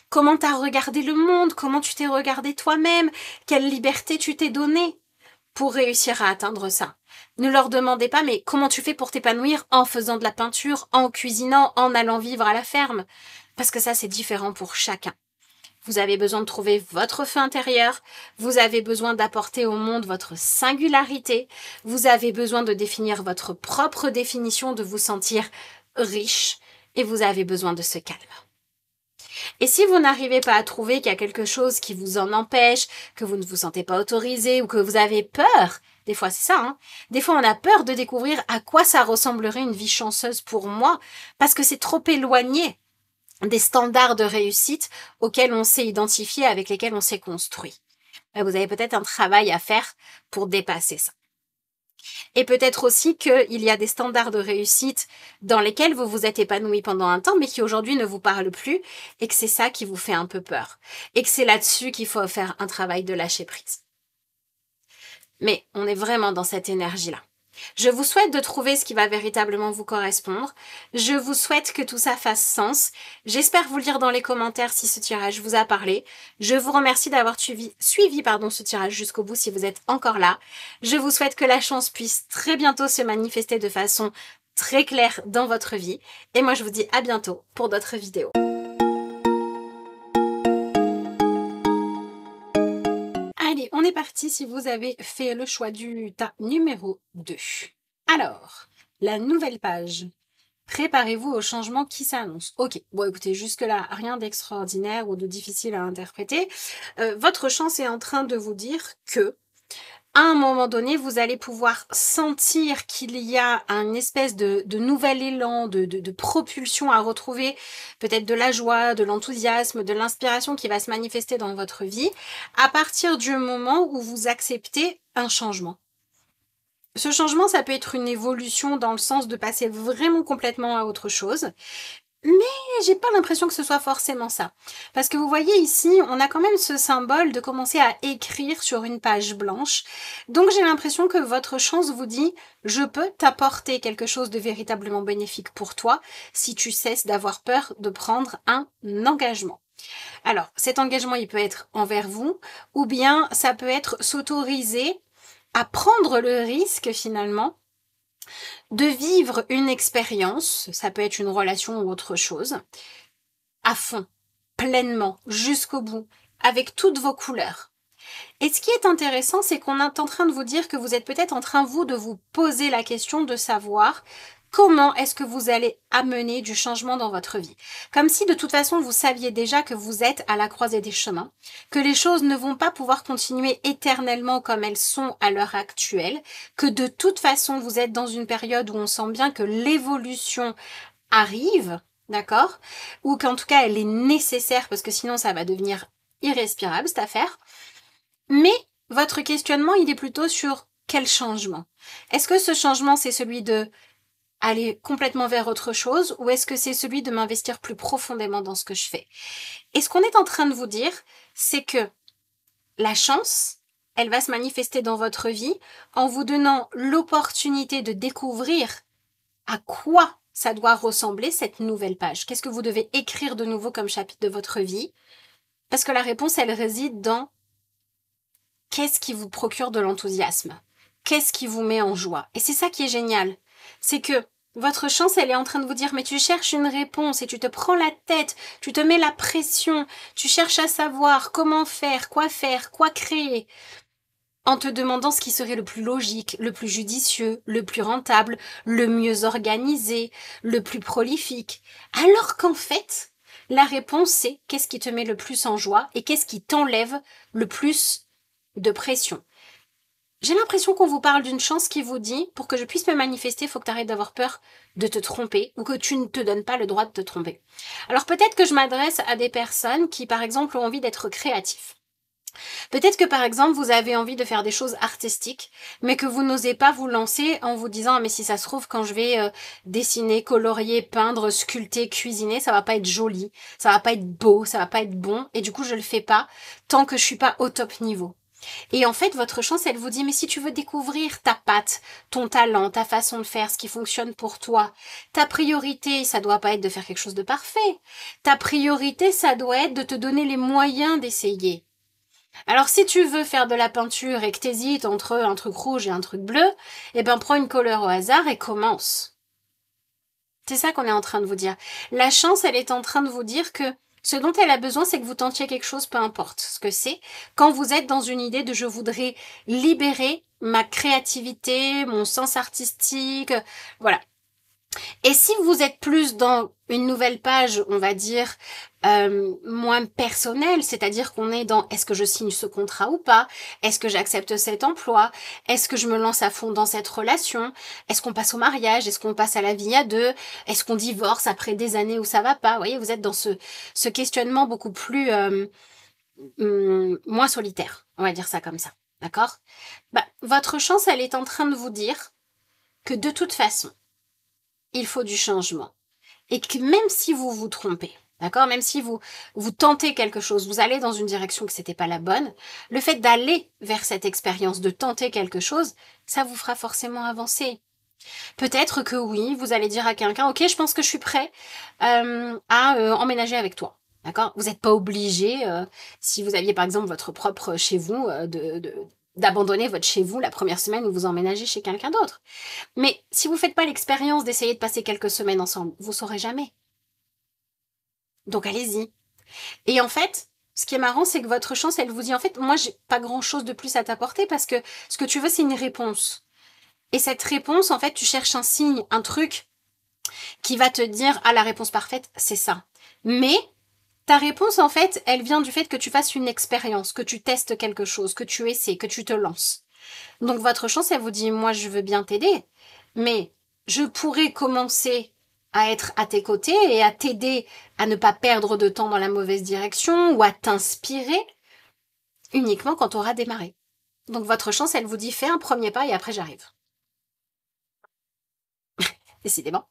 Comment t'as regardé le monde? Comment tu t'es regardé toi-même? Quelle liberté tu t'es donnée pour réussir à atteindre ça? Ne leur demandez pas mais comment tu fais pour t'épanouir en faisant de la peinture, en cuisinant, en allant vivre à la ferme? Parce que ça c'est différent pour chacun. Vous avez besoin de trouver votre feu intérieur, vous avez besoin d'apporter au monde votre singularité, vous avez besoin de définir votre propre définition, de vous sentir riche, et vous avez besoin de ce calme. Et si vous n'arrivez pas à trouver qu'il y a quelque chose qui vous en empêche, que vous ne vous sentez pas autorisé ou que vous avez peur, des fois c'est ça, hein, des fois on a peur de découvrir à quoi ça ressemblerait une vie chanceuse pour moi, parce que c'est trop éloigné des standards de réussite auxquels on s'est identifié, avec lesquels on s'est construit. Vous avez peut-être un travail à faire pour dépasser ça. Et peut-être aussi qu'il y a des standards de réussite dans lesquels vous vous êtes épanoui pendant un temps, mais qui aujourd'hui ne vous parlent plus, et que c'est ça qui vous fait un peu peur. Et que c'est là-dessus qu'il faut faire un travail de lâcher prise. Mais on est vraiment dans cette énergie-là. Je vous souhaite de trouver ce qui va véritablement vous correspondre. Je vous souhaite que tout ça fasse sens. J'espère vous lire dans les commentaires si ce tirage vous a parlé. Je vous remercie d'avoir suivi ce tirage jusqu'au bout si vous êtes encore là. Je vous souhaite que la chance puisse très bientôt se manifester de façon très claire dans votre vie. Et moi, je vous dis à bientôt pour d'autres vidéos. Allez, on est parti si vous avez fait le choix du tas numéro 2. Alors, la nouvelle page. Préparez-vous au changement qui s'annonce. Ok, bon écoutez, jusque-là, rien d'extraordinaire ou de difficile à interpréter. Votre chance est en train de vous dire que, à un moment donné, vous allez pouvoir sentir qu'il y a une espèce de nouvel élan, de propulsion à retrouver, peut-être de la joie, de l'enthousiasme, de l'inspiration qui va se manifester dans votre vie, à partir du moment où vous acceptez un changement. Ce changement, ça peut être une évolution dans le sens de passer vraiment complètement à autre chose. Mais j'ai pas l'impression que ce soit forcément ça. Parce que vous voyez ici, on a quand même ce symbole de commencer à écrire sur une page blanche. Donc j'ai l'impression que votre chance vous dit « Je peux t'apporter quelque chose de véritablement bénéfique pour toi si tu cesses d'avoir peur de prendre un engagement. » Alors, cet engagement, il peut être envers vous, ou bien ça peut être s'autoriser à prendre le risque finalement de vivre une expérience, ça peut être une relation ou autre chose, à fond, pleinement, jusqu'au bout, avec toutes vos couleurs. Et ce qui est intéressant, c'est qu'on est en train de vous dire que vous êtes peut-être en train, vous, de vous poser la question de savoir comment est-ce que vous allez amener du changement dans votre vie. Comme si de toute façon, vous saviez déjà que vous êtes à la croisée des chemins, que les choses ne vont pas pouvoir continuer éternellement comme elles sont à l'heure actuelle, que de toute façon, vous êtes dans une période où on sent bien que l'évolution arrive, d'accord? Ou qu'en tout cas, elle est nécessaire parce que sinon, ça va devenir irrespirable, cette affaire. Mais votre questionnement, il est plutôt sur quel changement? Est-ce que ce changement, c'est celui de aller complètement vers autre chose ou est-ce que c'est celui de m'investir plus profondément dans ce que je fais? Et ce qu'on est en train de vous dire, c'est que la chance, elle va se manifester dans votre vie en vous donnant l'opportunité de découvrir à quoi ça doit ressembler cette nouvelle page. Qu'est-ce que vous devez écrire de nouveau comme chapitre de votre vie? Parce que la réponse, elle réside dans qu'est-ce qui vous procure de l'enthousiasme? Qu'est-ce qui vous met en joie? Et c'est ça qui est génial. C'est que votre chance, elle est en train de vous dire, mais tu cherches une réponse et tu te prends la tête, tu te mets la pression, tu cherches à savoir comment faire, quoi créer, en te demandant ce qui serait le plus logique, le plus judicieux, le plus rentable, le mieux organisé, le plus prolifique. Alors qu'en fait, la réponse, c'est qu'est-ce qui te met le plus en joie et qu'est-ce qui t'enlève le plus de pression. J'ai l'impression qu'on vous parle d'une chance qui vous dit, pour que je puisse me manifester, il faut que tu arrêtes d'avoir peur de te tromper ou que tu ne te donnes pas le droit de te tromper. Alors peut-être que je m'adresse à des personnes qui, par exemple, ont envie d'être créatifs. Peut-être que, par exemple, vous avez envie de faire des choses artistiques, mais que vous n'osez pas vous lancer en vous disant « mais si ça se trouve, quand je vais dessiner, colorier, peindre, sculpter, cuisiner, ça va pas être joli, ça va pas être beau, ça va pas être bon, et du coup, je le fais pas tant que je suis pas au top niveau. » Et en fait, votre chance, elle vous dit, mais si tu veux découvrir ta patte, ton talent, ta façon de faire, ce qui fonctionne pour toi, ta priorité, ça doit pas être de faire quelque chose de parfait. Ta priorité, ça doit être de te donner les moyens d'essayer. Alors, si tu veux faire de la peinture et que t'hésites entre un truc rouge et un truc bleu, eh ben, prends une couleur au hasard et commence. C'est ça qu'on est en train de vous dire. La chance, elle est en train de vous dire que ce dont elle a besoin, c'est que vous tentiez quelque chose, peu importe ce que c'est, quand vous êtes dans une idée de je voudrais libérer ma créativité, mon sens artistique, voilà. Et si vous êtes plus dans une nouvelle page, on va dire, moins personnelle, c'est-à-dire qu'on est dans est-ce que je signe ce contrat ou pas? Est-ce que j'accepte cet emploi? Est-ce que je me lance à fond dans cette relation? Est-ce qu'on passe au mariage? Est-ce qu'on passe à la vie à deux? Est-ce qu'on divorce après des années où ça va pas? Vous voyez, vous êtes dans ce questionnement beaucoup plus moins solitaire, on va dire ça comme ça, d'accord? Votre chance, elle est en train de vous dire que de toute façon, il faut du changement. Et que même si vous vous trompez, D'accord? Même si vous tentez quelque chose, vous allez dans une direction que c'était pas la bonne, le fait d'aller vers cette expérience, de tenter quelque chose, ça vous fera forcément avancer. Peut-être que oui, vous allez dire à quelqu'un, ok, je pense que je suis prêt à emménager avec toi. D'accord? Vous n'êtes pas obligé, si vous aviez par exemple votre propre chez vous, d'abandonner votre chez vous la première semaine où vous emménagez chez quelqu'un d'autre. Mais si vous faites pas l'expérience d'essayer de passer quelques semaines ensemble, vous saurez jamais. Donc allez-y. Et en fait, ce qui est marrant, c'est que votre chance, elle vous dit, en fait, moi, j'ai pas grand-chose de plus à t'apporter parce que ce que tu veux, c'est une réponse. Et cette réponse, en fait, tu cherches un signe, un truc qui va te dire, ah, la réponse parfaite, c'est ça. Mais ta réponse, en fait, elle vient du fait que tu fasses une expérience, que tu testes quelque chose, que tu essaies, que tu te lances. Donc votre chance, elle vous dit, moi, je veux bien t'aider, mais je pourrais commencer à être à tes côtés et à t'aider à ne pas perdre de temps dans la mauvaise direction ou à t'inspirer uniquement quand tu auras démarré. Donc votre chance, elle vous dit, fais un premier pas et après j'arrive. Décidément.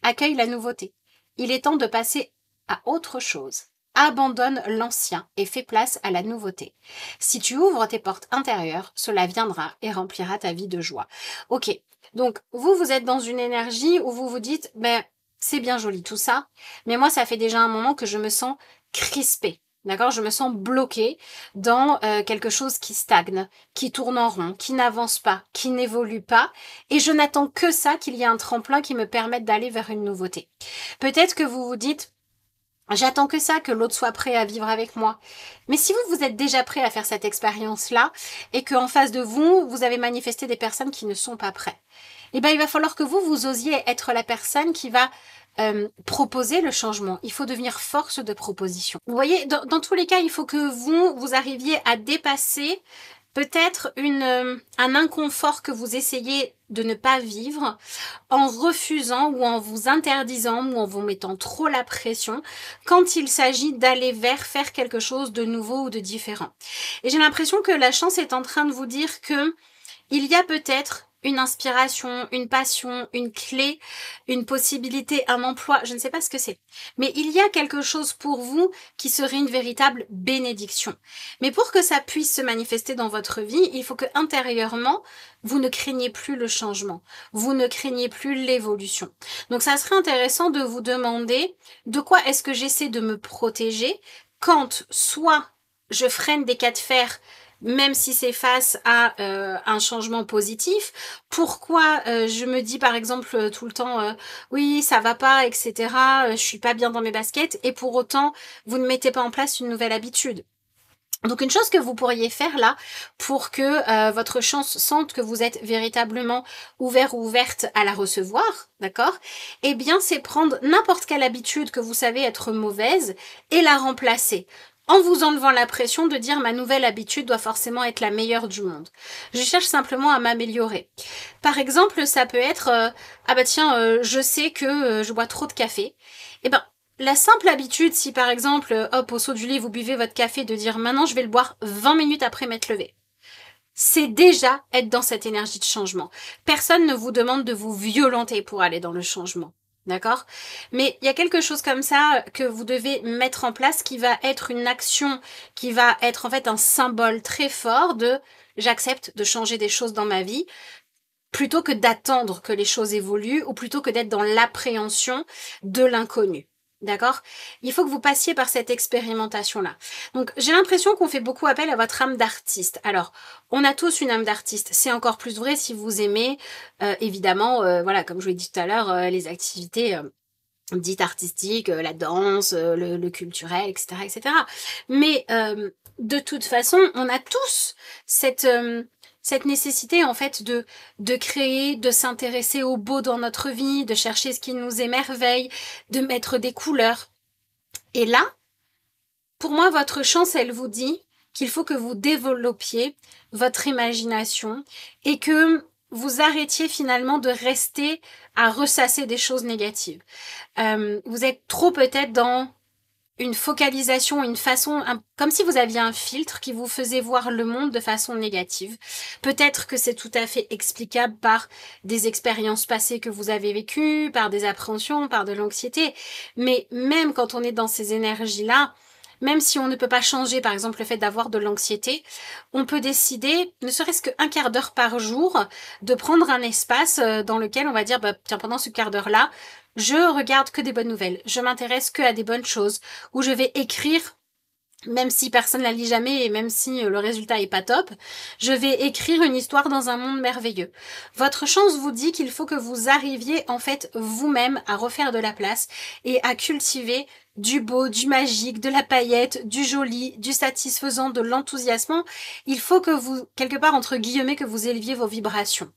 Accueille la nouveauté. Il est temps de passer à autre chose. Abandonne l'ancien et fais place à la nouveauté. Si tu ouvres tes portes intérieures, cela viendra et remplira ta vie de joie. Ok, donc vous êtes dans une énergie où vous vous dites, ben c'est bien joli tout ça, mais moi ça fait déjà un moment que je me sens crispée. D'accord, je me sens bloquée dans quelque chose qui stagne, qui tourne en rond, qui n'avance pas, qui n'évolue pas, et je n'attends que ça, qu'il y ait un tremplin qui me permette d'aller vers une nouveauté. Peut-être que vous vous dites, j'attends que ça, que l'autre soit prêt à vivre avec moi. Mais si vous êtes déjà prêt à faire cette expérience-là, et qu'en face de vous, vous avez manifesté des personnes qui ne sont pas prêtes, eh ben, il va falloir que vous osiez être la personne qui va proposer le changement. Il faut devenir force de proposition. Vous voyez, dans tous les cas, il faut que vous arriviez à dépasser peut-être un inconfort que vous essayez de ne pas vivre en refusant ou en vous interdisant ou en vous mettant trop la pression quand il s'agit d'aller vers faire quelque chose de nouveau ou de différent. Et j'ai l'impression que la chance est en train de vous dire que il y a peut-être une inspiration, une passion, une clé, une possibilité, un emploi, je ne sais pas ce que c'est. Mais il y a quelque chose pour vous qui serait une véritable bénédiction. Mais pour que ça puisse se manifester dans votre vie, il faut que intérieurement, vous ne craignez plus le changement. Vous ne craignez plus l'évolution. Donc ça serait intéressant de vous demander de quoi est-ce que j'essaie de me protéger quand soit je freine des cas de fer même si c'est face à un changement positif. Pourquoi je me dis par exemple tout le temps oui ça va pas, etc. Je suis pas bien dans mes baskets et pour autant vous ne mettez pas en place une nouvelle habitude. Donc une chose que vous pourriez faire là pour que votre chance sente que vous êtes véritablement ouvert ou ouverte à la recevoir, d'accord? Eh bien c'est prendre n'importe quelle habitude que vous savez être mauvaise et la remplacer en vous enlevant la pression de dire ma nouvelle habitude doit forcément être la meilleure du monde. Je cherche simplement à m'améliorer. Par exemple, ça peut être ah bah tiens, je sais que je bois trop de café. Eh ben la simple habitude, si par exemple, hop, au saut du lit, vous buvez votre café, de dire maintenant je vais le boire 20 minutes après m'être levé. C'est déjà être dans cette énergie de changement. Personne ne vous demande de vous violenter pour aller dans le changement. D'accord? Mais il y a quelque chose comme ça que vous devez mettre en place qui va être une action, qui va être en fait un symbole très fort de j'accepte de changer des choses dans ma vie plutôt que d'attendre que les choses évoluent ou plutôt que d'être dans l'appréhension de l'inconnu. D'accord? Il faut que vous passiez par cette expérimentation-là. Donc, j'ai l'impression qu'on fait beaucoup appel à votre âme d'artiste. Alors, on a tous une âme d'artiste. C'est encore plus vrai si vous aimez, évidemment, voilà, comme je vous l'ai dit tout à l'heure, les activités dites artistiques, la danse, le culturel, etc., etc. Mais de toute façon, on a tous cette nécessité en fait de créer, de s'intéresser au beau dans notre vie, de chercher ce qui nous émerveille, de mettre des couleurs. Et là, pour moi, votre chance, elle vous dit qu'il faut que vous développiez votre imagination et que vous arrêtiez finalement de rester à ressasser des choses négatives. Vous êtes trop peut-être dans une focalisation, une façon, comme si vous aviez un filtre qui vous faisait voir le monde de façon négative. Peut-être que c'est tout à fait explicable par des expériences passées que vous avez vécues, par des appréhensions, par de l'anxiété. Mais même quand on est dans ces énergies-là, même si on ne peut pas changer, par exemple, le fait d'avoir de l'anxiété, on peut décider, ne serait-ce qu'un quart d'heure par jour, de prendre un espace dans lequel on va dire, bah, tiens, pendant ce quart d'heure-là, je regarde que des bonnes nouvelles, je m'intéresse que à des bonnes choses, où je vais écrire, même si personne ne la lit jamais et même si le résultat est pas top, je vais écrire une histoire dans un monde merveilleux. Votre chance vous dit qu'il faut que vous arriviez en fait vous-même à refaire de la place et à cultiver du beau, du magique, de la paillette, du joli, du satisfaisant, de l'enthousiasme. Il faut que vous, quelque part entre guillemets, que vous éleviez vos vibrations.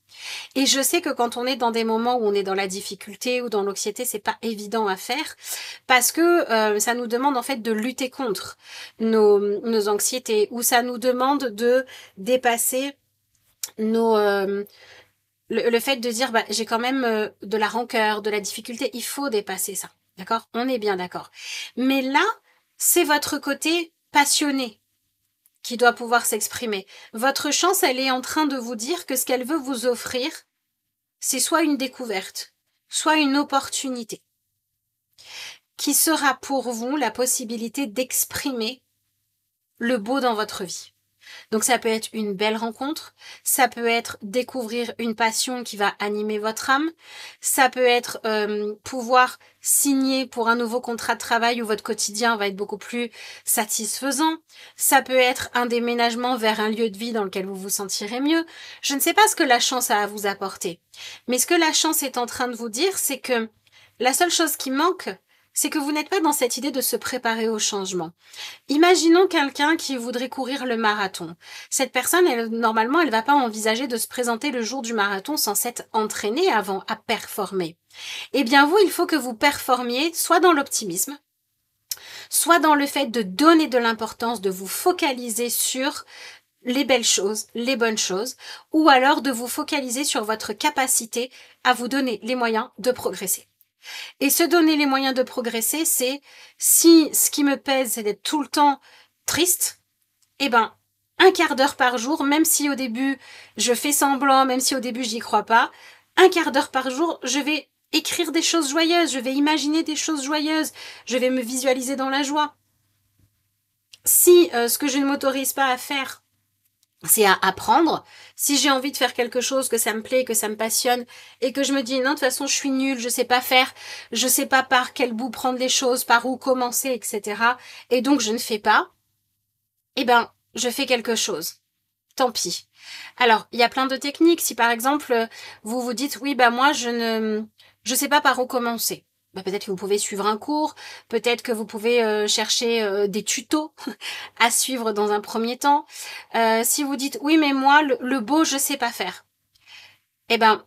Et je sais que quand on est dans des moments où on est dans la difficulté ou dans l'anxiété, c'est pas évident à faire parce que ça nous demande en fait de lutter contre nos anxiétés, ou ça nous demande de dépasser nos le fait de dire bah j'ai quand même de la rancœur, de la difficulté, il faut dépasser ça. D'accord? On est bien d'accord. Mais là, c'est votre côté passionné qui doit pouvoir s'exprimer. Votre chance, elle est en train de vous dire que ce qu'elle veut vous offrir, c'est soit une découverte, soit une opportunité, qui sera pour vous la possibilité d'exprimer le beau dans votre vie. Donc ça peut être une belle rencontre, ça peut être découvrir une passion qui va animer votre âme, ça peut être pouvoir signer pour un nouveau contrat de travail où votre quotidien va être beaucoup plus satisfaisant, ça peut être un déménagement vers un lieu de vie dans lequel vous vous sentirez mieux. Je ne sais pas ce que la chance a à vous apporter, mais ce que la chance est en train de vous dire, c'est que la seule chose qui manque, c'est que vous n'êtes pas dans cette idée de se préparer au changement. Imaginons quelqu'un qui voudrait courir le marathon. Cette personne, normalement, elle va pas envisager de se présenter le jour du marathon sans s'être entraînée avant à performer. Eh bien, vous, il faut que vous performiez soit dans l'optimisme, soit dans le fait de donner de l'importance, de vous focaliser sur les belles choses, les bonnes choses, ou alors de vous focaliser sur votre capacité à vous donner les moyens de progresser. Et se donner les moyens de progresser, c'est si ce qui me pèse, c'est d'être tout le temps triste, eh ben, un quart d'heure par jour, même si au début je fais semblant, même si au début j'y crois pas, un quart d'heure par jour, je vais écrire des choses joyeuses, je vais imaginer des choses joyeuses, je vais me visualiser dans la joie. Si ce que je ne m'autorise pas à faire, c'est à apprendre. Si j'ai envie de faire quelque chose, que ça me plaît, que ça me passionne, et que je me dis non, de toute façon je suis nulle, je sais pas faire, je sais pas par quel bout prendre les choses, par où commencer, etc. Et donc je ne fais pas, eh ben je fais quelque chose. Tant pis. Alors, il y a plein de techniques. Si par exemple, vous vous dites oui, bah moi je sais pas par où commencer. Bah, peut-être que vous pouvez suivre un cours, peut-être que vous pouvez chercher des tutos à suivre dans un premier temps. Si vous dites oui mais moi le beau je sais pas faire, eh ben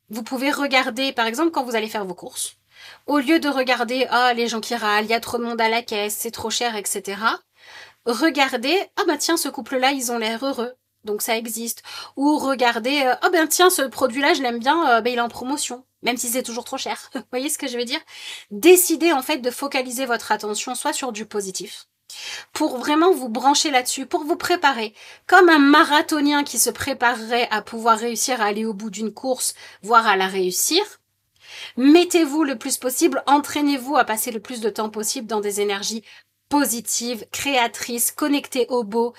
vous pouvez regarder par exemple quand vous allez faire vos courses, au lieu de regarder les gens qui râlent, il y a trop de monde à la caisse, c'est trop cher, etc. Regardez bah tiens ce couple là ils ont l'air heureux, donc ça existe. Ou regardez ben tiens ce produit là je l'aime bien, il est en promotion. Même si c'est toujours trop cher. Vous voyez ce que je veux dire? Décidez en fait de focaliser votre attention soit sur du positif, pour vraiment vous brancher là-dessus, pour vous préparer, comme un marathonien qui se préparerait à pouvoir réussir à aller au bout d'une course, voire à la réussir. Mettez-vous le plus possible, entraînez-vous à passer le plus de temps possible dans des énergies positives, créatrices, connectées au beau,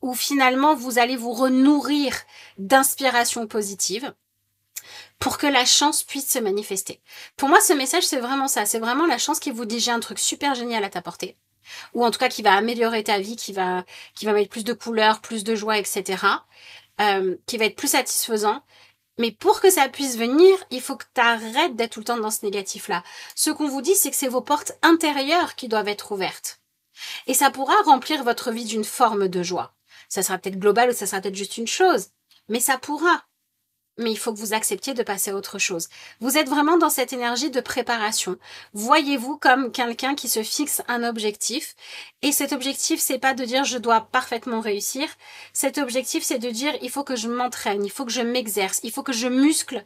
où finalement vous allez vous renourrir d'inspiration positive, pour que la chance puisse se manifester. Pour moi, ce message, c'est vraiment ça. C'est vraiment la chance qui vous dit j'ai un truc super génial à t'apporter. Ou en tout cas qui va améliorer ta vie, qui va mettre plus de couleurs, plus de joie, etc. Qui va être plus satisfaisant. Mais pour que ça puisse venir, il faut que tu arrêtes d'être tout le temps dans ce négatif-là. Ce qu'on vous dit, c'est que c'est vos portes intérieures qui doivent être ouvertes. Et ça pourra remplir votre vie d'une forme de joie. Ça sera peut-être global ou ça sera peut-être juste une chose. Mais ça pourra. Mais il faut que vous acceptiez de passer à autre chose. Vous êtes vraiment dans cette énergie de préparation. Voyez-vous comme quelqu'un qui se fixe un objectif. Et cet objectif, c'est pas de dire je dois parfaitement réussir. Cet objectif, c'est de dire il faut que je m'entraîne, il faut que je m'exerce, il faut que je muscle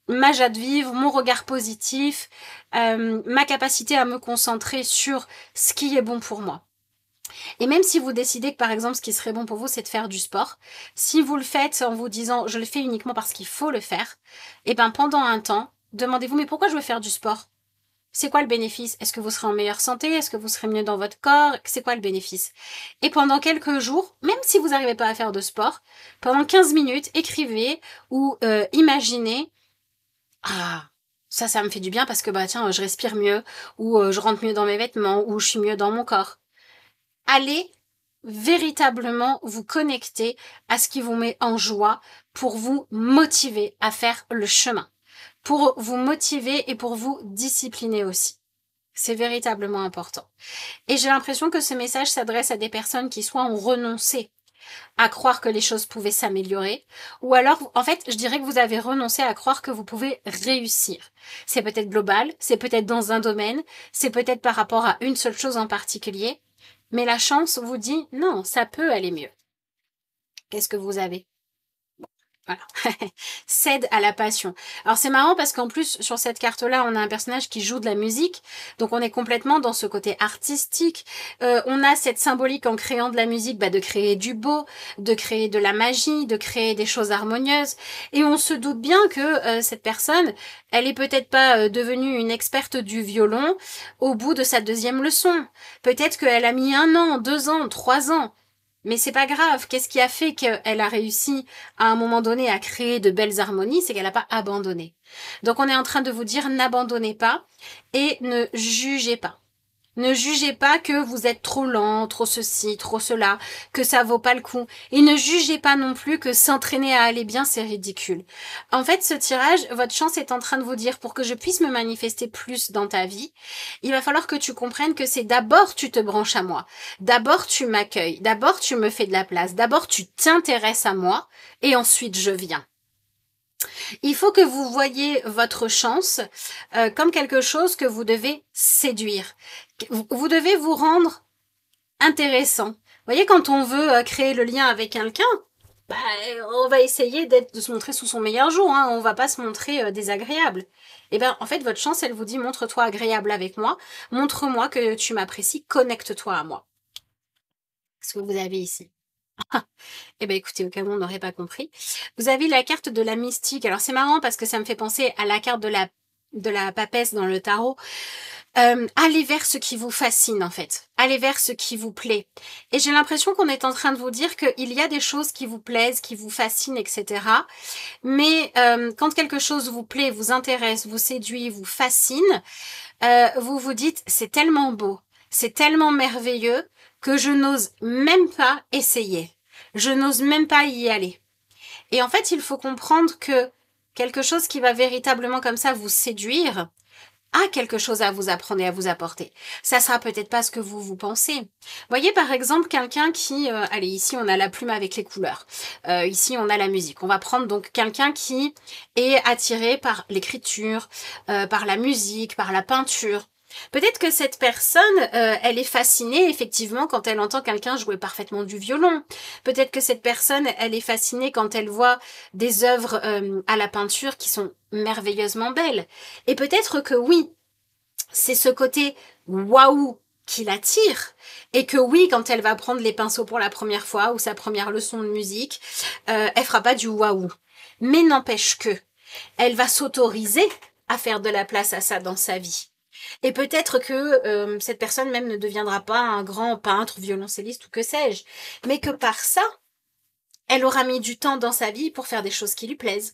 ma joie de vivre, mon regard positif, ma capacité à me concentrer sur ce qui est bon pour moi. Et même si vous décidez que par exemple ce qui serait bon pour vous c'est de faire du sport, si vous le faites en vous disant je le fais uniquement parce qu'il faut le faire, et ben pendant un temps, demandez-vous mais pourquoi je veux faire du sport? C'est quoi le bénéfice? Est-ce que vous serez en meilleure santé? Est-ce que vous serez mieux dans votre corps? C'est quoi le bénéfice? Et pendant quelques jours, même si vous n'arrivez pas à faire de sport, pendant 15 minutes, écrivez ou imaginez ah, ça me fait du bien parce que bah tiens, je respire mieux, ou je rentre mieux dans mes vêtements, ou je suis mieux dans mon corps. Allez véritablement vous connecter à ce qui vous met en joie pour vous motiver à faire le chemin, pour vous motiver et pour vous discipliner aussi. C'est véritablement important. Et j'ai l'impression que ce message s'adresse à des personnes qui soit ont renoncé à croire que les choses pouvaient s'améliorer, ou alors, en fait, je dirais que vous avez renoncé à croire que vous pouvez réussir. C'est peut-être global, c'est peut-être dans un domaine, c'est peut-être par rapport à une seule chose en particulier, mais la chance vous dit non, ça peut aller mieux. Qu'est-ce que vous avez? Voilà. Cède à la passion. Alors c'est marrant parce qu'en plus sur cette carte-là, on a un personnage qui joue de la musique, donc on est complètement dans ce côté artistique. On a cette symbolique en créant de la musique, de créer du beau, de créer de la magie, de créer des choses harmonieuses. Et on se doute bien que cette personne, elle est peut-être pas devenue une experte du violon au bout de sa deuxième leçon. Peut-être qu'elle a mis 1 an, 2 ans, 3 ans. Mais c'est pas grave. Qu'est-ce qui a fait qu'elle a réussi à un moment donné à créer de belles harmonies? C'est qu'elle n'a pas abandonné. Donc on est en train de vous dire n'abandonnez pas et ne jugez pas. Ne jugez pas que vous êtes trop lent, trop ceci, trop cela, que ça vaut pas le coup. Et ne jugez pas non plus que s'entraîner à aller bien, c'est ridicule. En fait, ce tirage, votre chance est en train de vous dire, pour que je puisse me manifester plus dans ta vie, il va falloir que tu comprennes que c'est d'abord tu te branches à moi. D'abord tu m'accueilles. D'abord tu me fais de la place. D'abord tu t'intéresses à moi. Et ensuite je viens. Il faut que vous voyez votre chance comme quelque chose que vous devez séduire. Vous devez vous rendre intéressant. Vous voyez, quand on veut créer le lien avec quelqu'un, on va essayer de se montrer sous son meilleur jour. Hein. On va pas se montrer désagréable. Et ben, en fait, votre chance, elle vous dit montre-toi agréable avec moi, montre-moi que tu m'apprécies, connecte-toi à moi. Ce que vous avez ici. Eh ben écoutez, au cas où on n'aurait pas compris. Vous avez la carte de la mystique. Alors c'est marrant parce que ça me fait penser à la carte de la papesse dans le tarot. Allez vers ce qui vous fascine en fait. Allez vers ce qui vous plaît. Et j'ai l'impression qu'on est en train de vous dire qu'il y a des choses qui vous plaisent, qui vous fascinent, etc. Mais quand quelque chose vous plaît, vous intéresse, vous séduit, vous fascine, vous vous dites c'est tellement beau, c'est tellement merveilleux que je n'ose même pas essayer. Je n'ose même pas y aller. Et en fait, il faut comprendre que quelque chose qui va véritablement comme ça vous séduire a quelque chose à vous apprendre et à vous apporter. Ça sera peut-être pas ce que vous pensez. Voyez par exemple quelqu'un qui... allez, ici on a la plume avec les couleurs. Ici on a la musique. On va prendre donc quelqu'un qui est attiré par l'écriture, par la musique, par la peinture. Peut-être que cette personne, elle est fascinée effectivement quand elle entend quelqu'un jouer parfaitement du violon. Peut-être que cette personne, elle est fascinée quand elle voit des œuvres à la peinture qui sont merveilleusement belles. Et peut-être que oui, c'est ce côté waouh qui l'attire et que oui, quand elle va prendre les pinceaux pour la première fois ou sa première leçon de musique, elle fera pas du waouh. Mais n'empêche que elle va s'autoriser à faire de la place à ça dans sa vie. Et peut-être que cette personne même ne deviendra pas un grand peintre, violoncelliste ou que sais-je, mais que par ça, elle aura mis du temps dans sa vie pour faire des choses qui lui plaisent.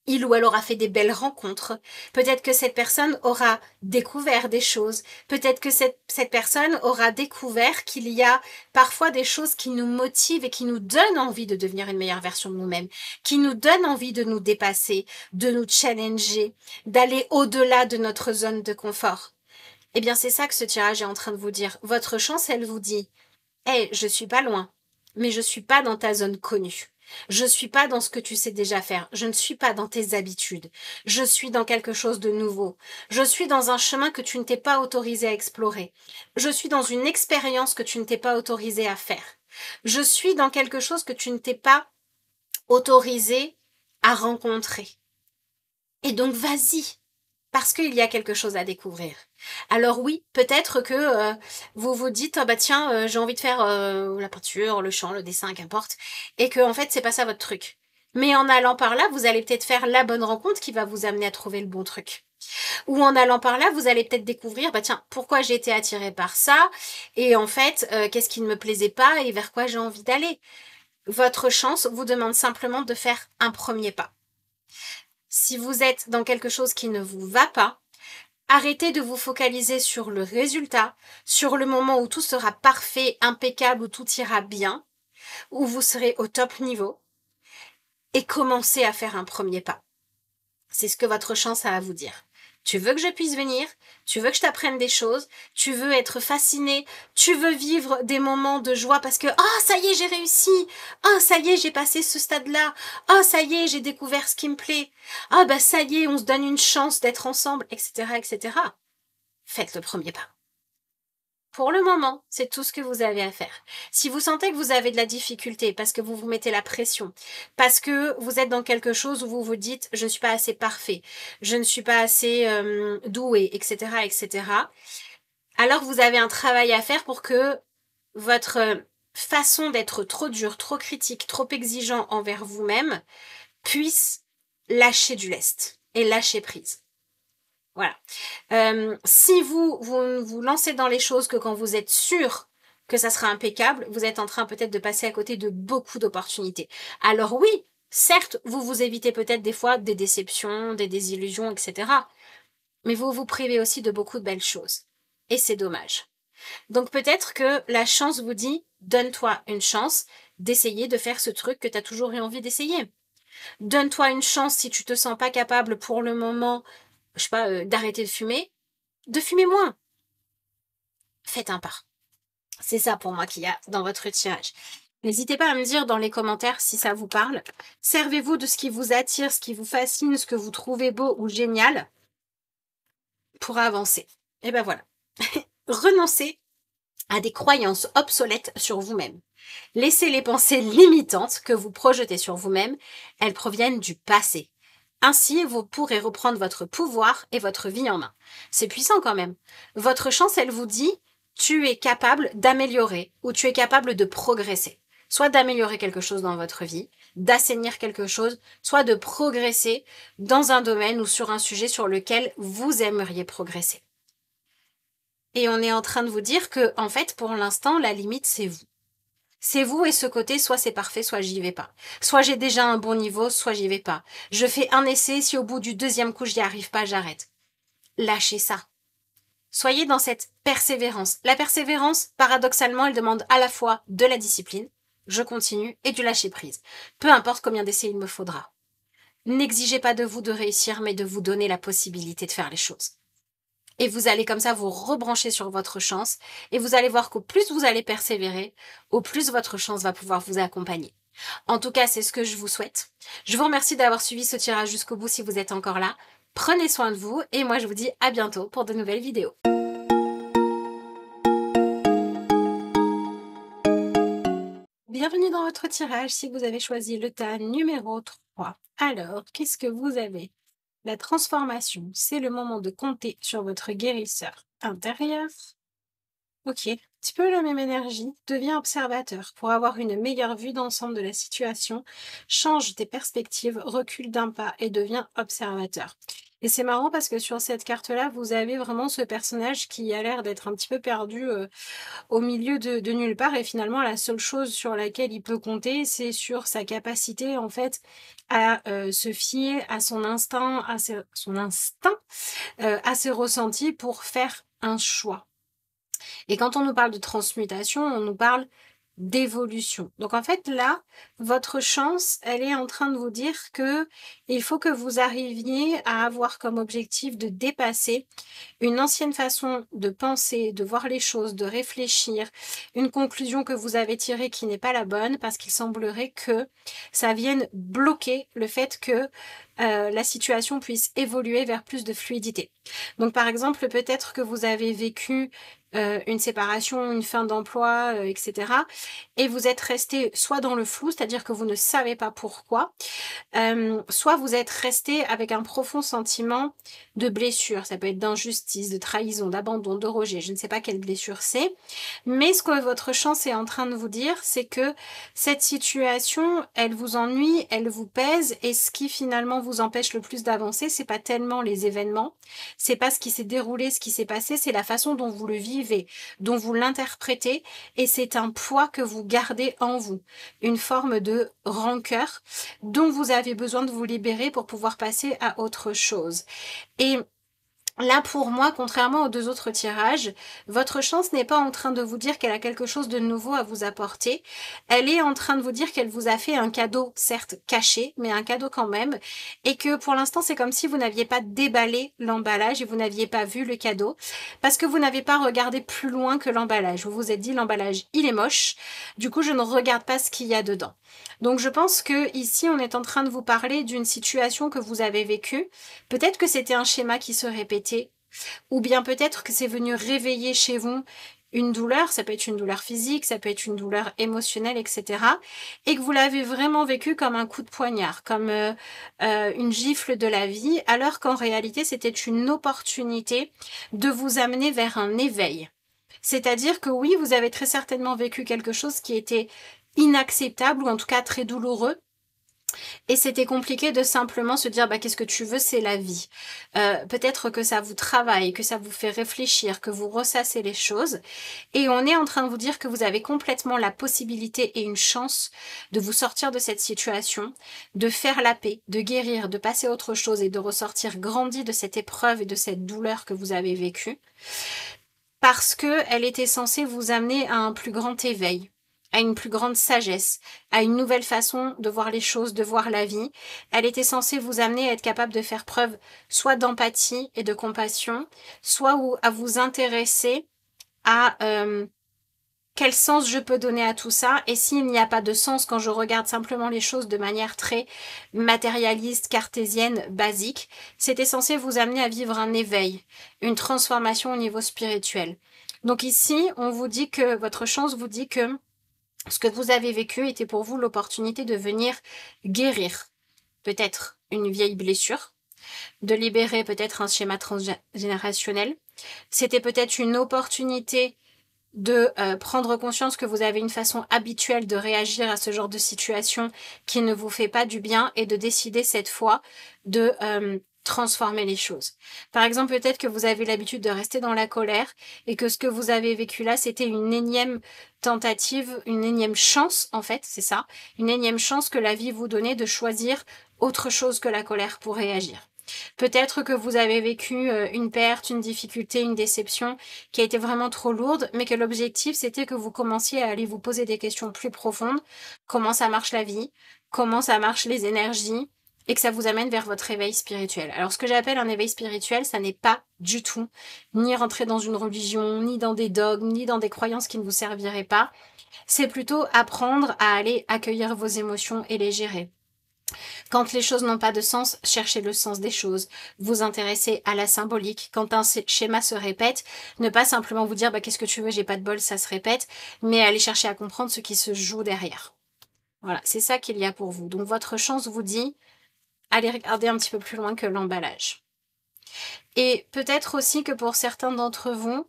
Il ou elle aura fait des belles rencontres. Peut-être que cette personne aura découvert des choses. Peut-être que cette personne aura découvert qu'il y a parfois des choses qui nous motivent et qui nous donnent envie de devenir une meilleure version de nous-mêmes, qui nous donnent envie de nous dépasser, de nous challenger, d'aller au-delà de notre zone de confort. Eh bien, c'est ça que ce tirage est en train de vous dire. Votre chance, elle vous dit, hey, je suis pas loin, mais je suis pas dans ta zone connue. Je suis pas dans ce que tu sais déjà faire. Je ne suis pas dans tes habitudes. Je suis dans quelque chose de nouveau. Je suis dans un chemin que tu ne t'es pas autorisé à explorer. Je suis dans une expérience que tu ne t'es pas autorisé à faire. Je suis dans quelque chose que tu ne t'es pas autorisé à rencontrer. Et donc, vas-y, parce qu'il y a quelque chose à découvrir. Alors oui, peut-être que vous vous dites, ah bah tiens, j'ai envie de faire la peinture, le chant, le dessin, qu'importe, et que en fait, c'est pas ça votre truc. Mais en allant par là, vous allez peut-être faire la bonne rencontre qui va vous amener à trouver le bon truc. Ou en allant par là, vous allez peut-être découvrir, bah tiens, pourquoi j'ai été attirée par ça, et en fait, qu'est-ce qui ne me plaisait pas et vers quoi j'ai envie d'aller. Votre chance vous demande simplement de faire un premier pas. Si vous êtes dans quelque chose qui ne vous va pas, arrêtez de vous focaliser sur le résultat, sur le moment où tout sera parfait, impeccable, où tout ira bien, où vous serez au top niveau, et commencez à faire un premier pas. C'est ce que votre chance a à vous dire. Tu veux que je puisse venir, tu veux que je t'apprenne des choses, tu veux être fasciné, tu veux vivre des moments de joie parce que « Oh, ça y est, j'ai réussi! Oh, ça y est, j'ai passé ce stade-là! Oh, ça y est, j'ai découvert ce qui me plaît! Oh, bah ça y est, on se donne une chance d'être ensemble, etc., etc. » Faites le premier pas. Pour le moment, c'est tout ce que vous avez à faire. Si vous sentez que vous avez de la difficulté parce que vous vous mettez la pression, parce que vous êtes dans quelque chose où vous vous dites « je ne suis pas assez parfait, je ne suis pas assez doué, etc., etc. », alors vous avez un travail à faire pour que votre façon d'être trop dur, trop critique, trop exigeant envers vous-même puisse lâcher du lest et lâcher prise. Voilà. Si vous vous lancez dans les choses que quand vous êtes sûr que ça sera impeccable, vous êtes en train peut-être de passer à côté de beaucoup d'opportunités. Alors oui, certes, vous vous évitez peut-être des fois des déceptions, des désillusions, etc. Mais vous vous privez aussi de beaucoup de belles choses. Et c'est dommage. Donc peut-être que la chance vous dit, donne-toi une chance d'essayer de faire ce truc que tu as toujours eu envie d'essayer. Donne-toi une chance si tu te sens pas capable pour le moment, je sais pas, d'arrêter de fumer moins. Faites un pas. C'est ça pour moi qu'il y a dans votre tirage. N'hésitez pas à me dire dans les commentaires si ça vous parle. Servez-vous de ce qui vous attire, ce qui vous fascine, ce que vous trouvez beau ou génial pour avancer. Et ben voilà. Renoncez à des croyances obsolètes sur vous-même. Laissez les pensées limitantes que vous projetez sur vous-même, elles proviennent du passé. Ainsi, vous pourrez reprendre votre pouvoir et votre vie en main. C'est puissant quand même. Votre chance, elle vous dit, tu es capable d'améliorer ou tu es capable de progresser. Soit d'améliorer quelque chose dans votre vie, d'assainir quelque chose, soit de progresser dans un domaine ou sur un sujet sur lequel vous aimeriez progresser. Et on est en train de vous dire que, en fait, pour l'instant, la limite, c'est vous. C'est vous et ce côté, soit c'est parfait, soit j'y vais pas. Soit j'ai déjà un bon niveau, soit j'y vais pas. Je fais un essai, si au bout du deuxième coup, j'y arrive pas, j'arrête. Lâchez ça. Soyez dans cette persévérance. La persévérance, paradoxalement, elle demande à la fois de la discipline, je continue, et du lâcher prise. Peu importe combien d'essais il me faudra. N'exigez pas de vous de réussir, mais de vous donner la possibilité de faire les choses. Et vous allez comme ça vous rebrancher sur votre chance et vous allez voir qu'au plus vous allez persévérer, au plus votre chance va pouvoir vous accompagner. En tout cas, c'est ce que je vous souhaite. Je vous remercie d'avoir suivi ce tirage jusqu'au bout si vous êtes encore là. Prenez soin de vous et moi je vous dis à bientôt pour de nouvelles vidéos. Bienvenue dans votre tirage si vous avez choisi le tas numéro 3. Alors, qu'est-ce que vous avez ? La transformation, c'est le moment de compter sur votre guérisseur intérieur. Ok, un petit peu la même énergie. Deviens observateur pour avoir une meilleure vue d'ensemble de la situation. Change tes perspectives, recule d'un pas et deviens observateur. Et c'est marrant parce que sur cette carte-là, vous avez vraiment ce personnage qui a l'air d'être un petit peu perdu au milieu de nulle part. Et finalement, la seule chose sur laquelle il peut compter, c'est sur sa capacité en fait à se fier à son instinct, à ses ressentis pour faire un choix. Et quand on nous parle de transmutation, on nous parle d'évolution. Donc en fait là, votre chance, elle est en train de vous dire que il faut que vous arriviez à avoir comme objectif de dépasser une ancienne façon de penser, de voir les choses, de réfléchir, une conclusion que vous avez tirée qui n'est pas la bonne parce qu'il semblerait que ça vienne bloquer le fait que la situation puisse évoluer vers plus de fluidité. Donc par exemple, peut-être que vous avez vécu une séparation, une fin d'emploi, etc. Et vous êtes resté soit dans le flou, c'est-à-dire que vous ne savez pas pourquoi, soit vous êtes resté avec un profond sentiment de blessure. Ça peut être d'injustice, de trahison, d'abandon, de rejet. Je ne sais pas quelle blessure c'est. Mais ce que votre chance est en train de vous dire, c'est que cette situation, elle vous ennuie, elle vous pèse. Et ce qui finalement vous empêche le plus d'avancer, c'est pas tellement les événements. C'est pas ce qui s'est déroulé, ce qui s'est passé. C'est la façon dont vous le vivez, dont vous l'interprétez. Et c'est un poids que vous gardez en vous. Une forme de rancœur dont vous avez besoin de vous libérer pour pouvoir passer à autre chose. Et là, pour moi, contrairement aux deux autres tirages, votre chance n'est pas en train de vous dire qu'elle a quelque chose de nouveau à vous apporter. Elle est en train de vous dire qu'elle vous a fait un cadeau, certes caché, mais un cadeau quand même. Et que pour l'instant, c'est comme si vous n'aviez pas déballé l'emballage et vous n'aviez pas vu le cadeau. Parce que vous n'avez pas regardé plus loin que l'emballage. Vous vous êtes dit, l'emballage, il est moche. Du coup, je ne regarde pas ce qu'il y a dedans. Donc, je pense que ici, on est en train de vous parler d'une situation que vous avez vécue. Peut-être que c'était un schéma qui se répétait, ou bien peut-être que c'est venu réveiller chez vous une douleur, ça peut être une douleur physique, ça peut être une douleur émotionnelle, etc. Et que vous l'avez vraiment vécu comme un coup de poignard, comme une gifle de la vie, alors qu'en réalité, c'était une opportunité de vous amener vers un éveil. C'est-à-dire que oui, vous avez très certainement vécu quelque chose qui était inacceptable, ou en tout cas très douloureux, et c'était compliqué de simplement se dire, bah, qu'est-ce que tu veux, c'est la vie. Peut-être que ça vous travaille, que ça vous fait réfléchir, que vous ressassez les choses. Et on est en train de vous dire que vous avez complètement la possibilité et une chance de vous sortir de cette situation, de faire la paix, de guérir, de passer à autre chose et de ressortir grandi de cette épreuve et de cette douleur que vous avez vécue. Parce que elle était censée vous amener à un plus grand éveil, à une plus grande sagesse, à une nouvelle façon de voir les choses, de voir la vie. Elle était censée vous amener à être capable de faire preuve soit d'empathie et de compassion, soit à vous intéresser à quel sens je peux donner à tout ça, et s'il n'y a pas de sens quand je regarde simplement les choses de manière très matérialiste, cartésienne, basique, c'était censé vous amener à vivre un éveil, une transformation au niveau spirituel. Donc ici, on vous dit que votre chance vous dit que ce que vous avez vécu était pour vous l'opportunité de venir guérir peut-être une vieille blessure, de libérer peut-être un schéma transgénérationnel. C'était peut-être une opportunité de prendre conscience que vous avez une façon habituelle de réagir à ce genre de situation qui ne vous fait pas du bien et de décider cette fois de transformer les choses. Par exemple, peut-être que vous avez l'habitude de rester dans la colère et que ce que vous avez vécu là, c'était une énième tentative, une énième chance, en fait, c'est ça, une énième chance que la vie vous donnait de choisir autre chose que la colère pour réagir. Peut-être que vous avez vécu une perte, une difficulté, une déception qui a été vraiment trop lourde, mais que l'objectif c'était que vous commenciez à aller vous poser des questions plus profondes. Comment ça marche la vie? Comment ça marche les énergies? Et que ça vous amène vers votre éveil spirituel. Alors ce que j'appelle un éveil spirituel, ça n'est pas du tout ni rentrer dans une religion, ni dans des dogmes, ni dans des croyances qui ne vous serviraient pas. C'est plutôt apprendre à aller accueillir vos émotions et les gérer. Quand les choses n'ont pas de sens, cherchez le sens des choses. Vous intéressez à la symbolique. Quand un schéma se répète, ne pas simplement vous dire bah, qu'est-ce que tu veux, j'ai pas de bol, ça se répète, mais aller chercher à comprendre ce qui se joue derrière. Voilà, c'est ça qu'il y a pour vous. Donc votre chance vous dit, allez regarder un petit peu plus loin que l'emballage. Et peut-être aussi que pour certains d'entre vous,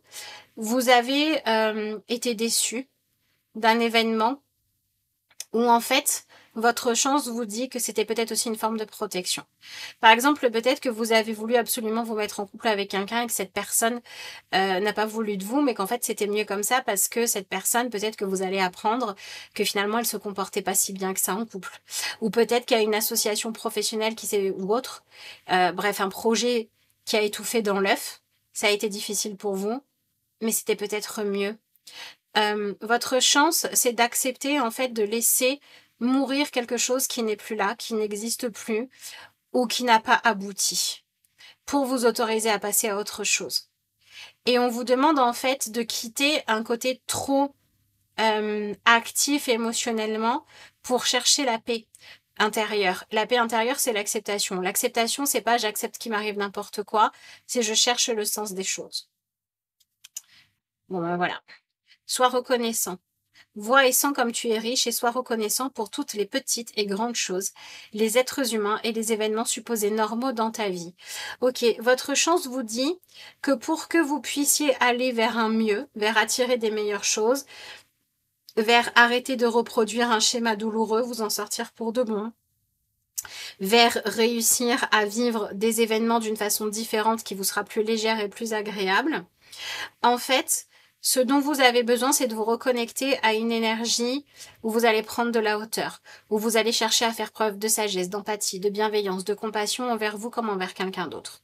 vous avez été déçus d'un événement où en fait, votre chance vous dit que c'était peut-être aussi une forme de protection. Par exemple, peut-être que vous avez voulu absolument vous mettre en couple avec quelqu'un et que cette personne n'a pas voulu de vous, mais qu'en fait c'était mieux comme ça parce que cette personne, peut-être que vous allez apprendre que finalement elle se comportait pas si bien que ça en couple. Ou peut-être qu'il y a une association professionnelle qui s'est, ou autre, bref, un projet qui a étouffé dans l'œuf. Ça a été difficile pour vous, mais c'était peut-être mieux. Votre chance, c'est d'accepter en fait de laisser mourir quelque chose qui n'est plus là, qui n'existe plus ou qui n'a pas abouti pour vous autoriser à passer à autre chose. Et on vous demande en fait de quitter un côté trop actif émotionnellement pour chercher la paix, intérieure. La paix intérieure, c'est l'acceptation. L'acceptation, c'est pas j'accepte qu'il m'arrive n'importe quoi, c'est je cherche le sens des choses. Bon, ben voilà. Sois reconnaissant. Vois et sens comme tu es riche et sois reconnaissant pour toutes les petites et grandes choses, les êtres humains et les événements supposés normaux dans ta vie. Ok, votre chance vous dit que pour que vous puissiez aller vers un mieux, vers attirer des meilleures choses, vers arrêter de reproduire un schéma douloureux, vous en sortir pour de bon, vers réussir à vivre des événements d'une façon différente qui vous sera plus légère et plus agréable. En fait, ce dont vous avez besoin, c'est de vous reconnecter à une énergie où vous allez prendre de la hauteur, où vous allez chercher à faire preuve de sagesse, d'empathie, de bienveillance, de compassion envers vous comme envers quelqu'un d'autre.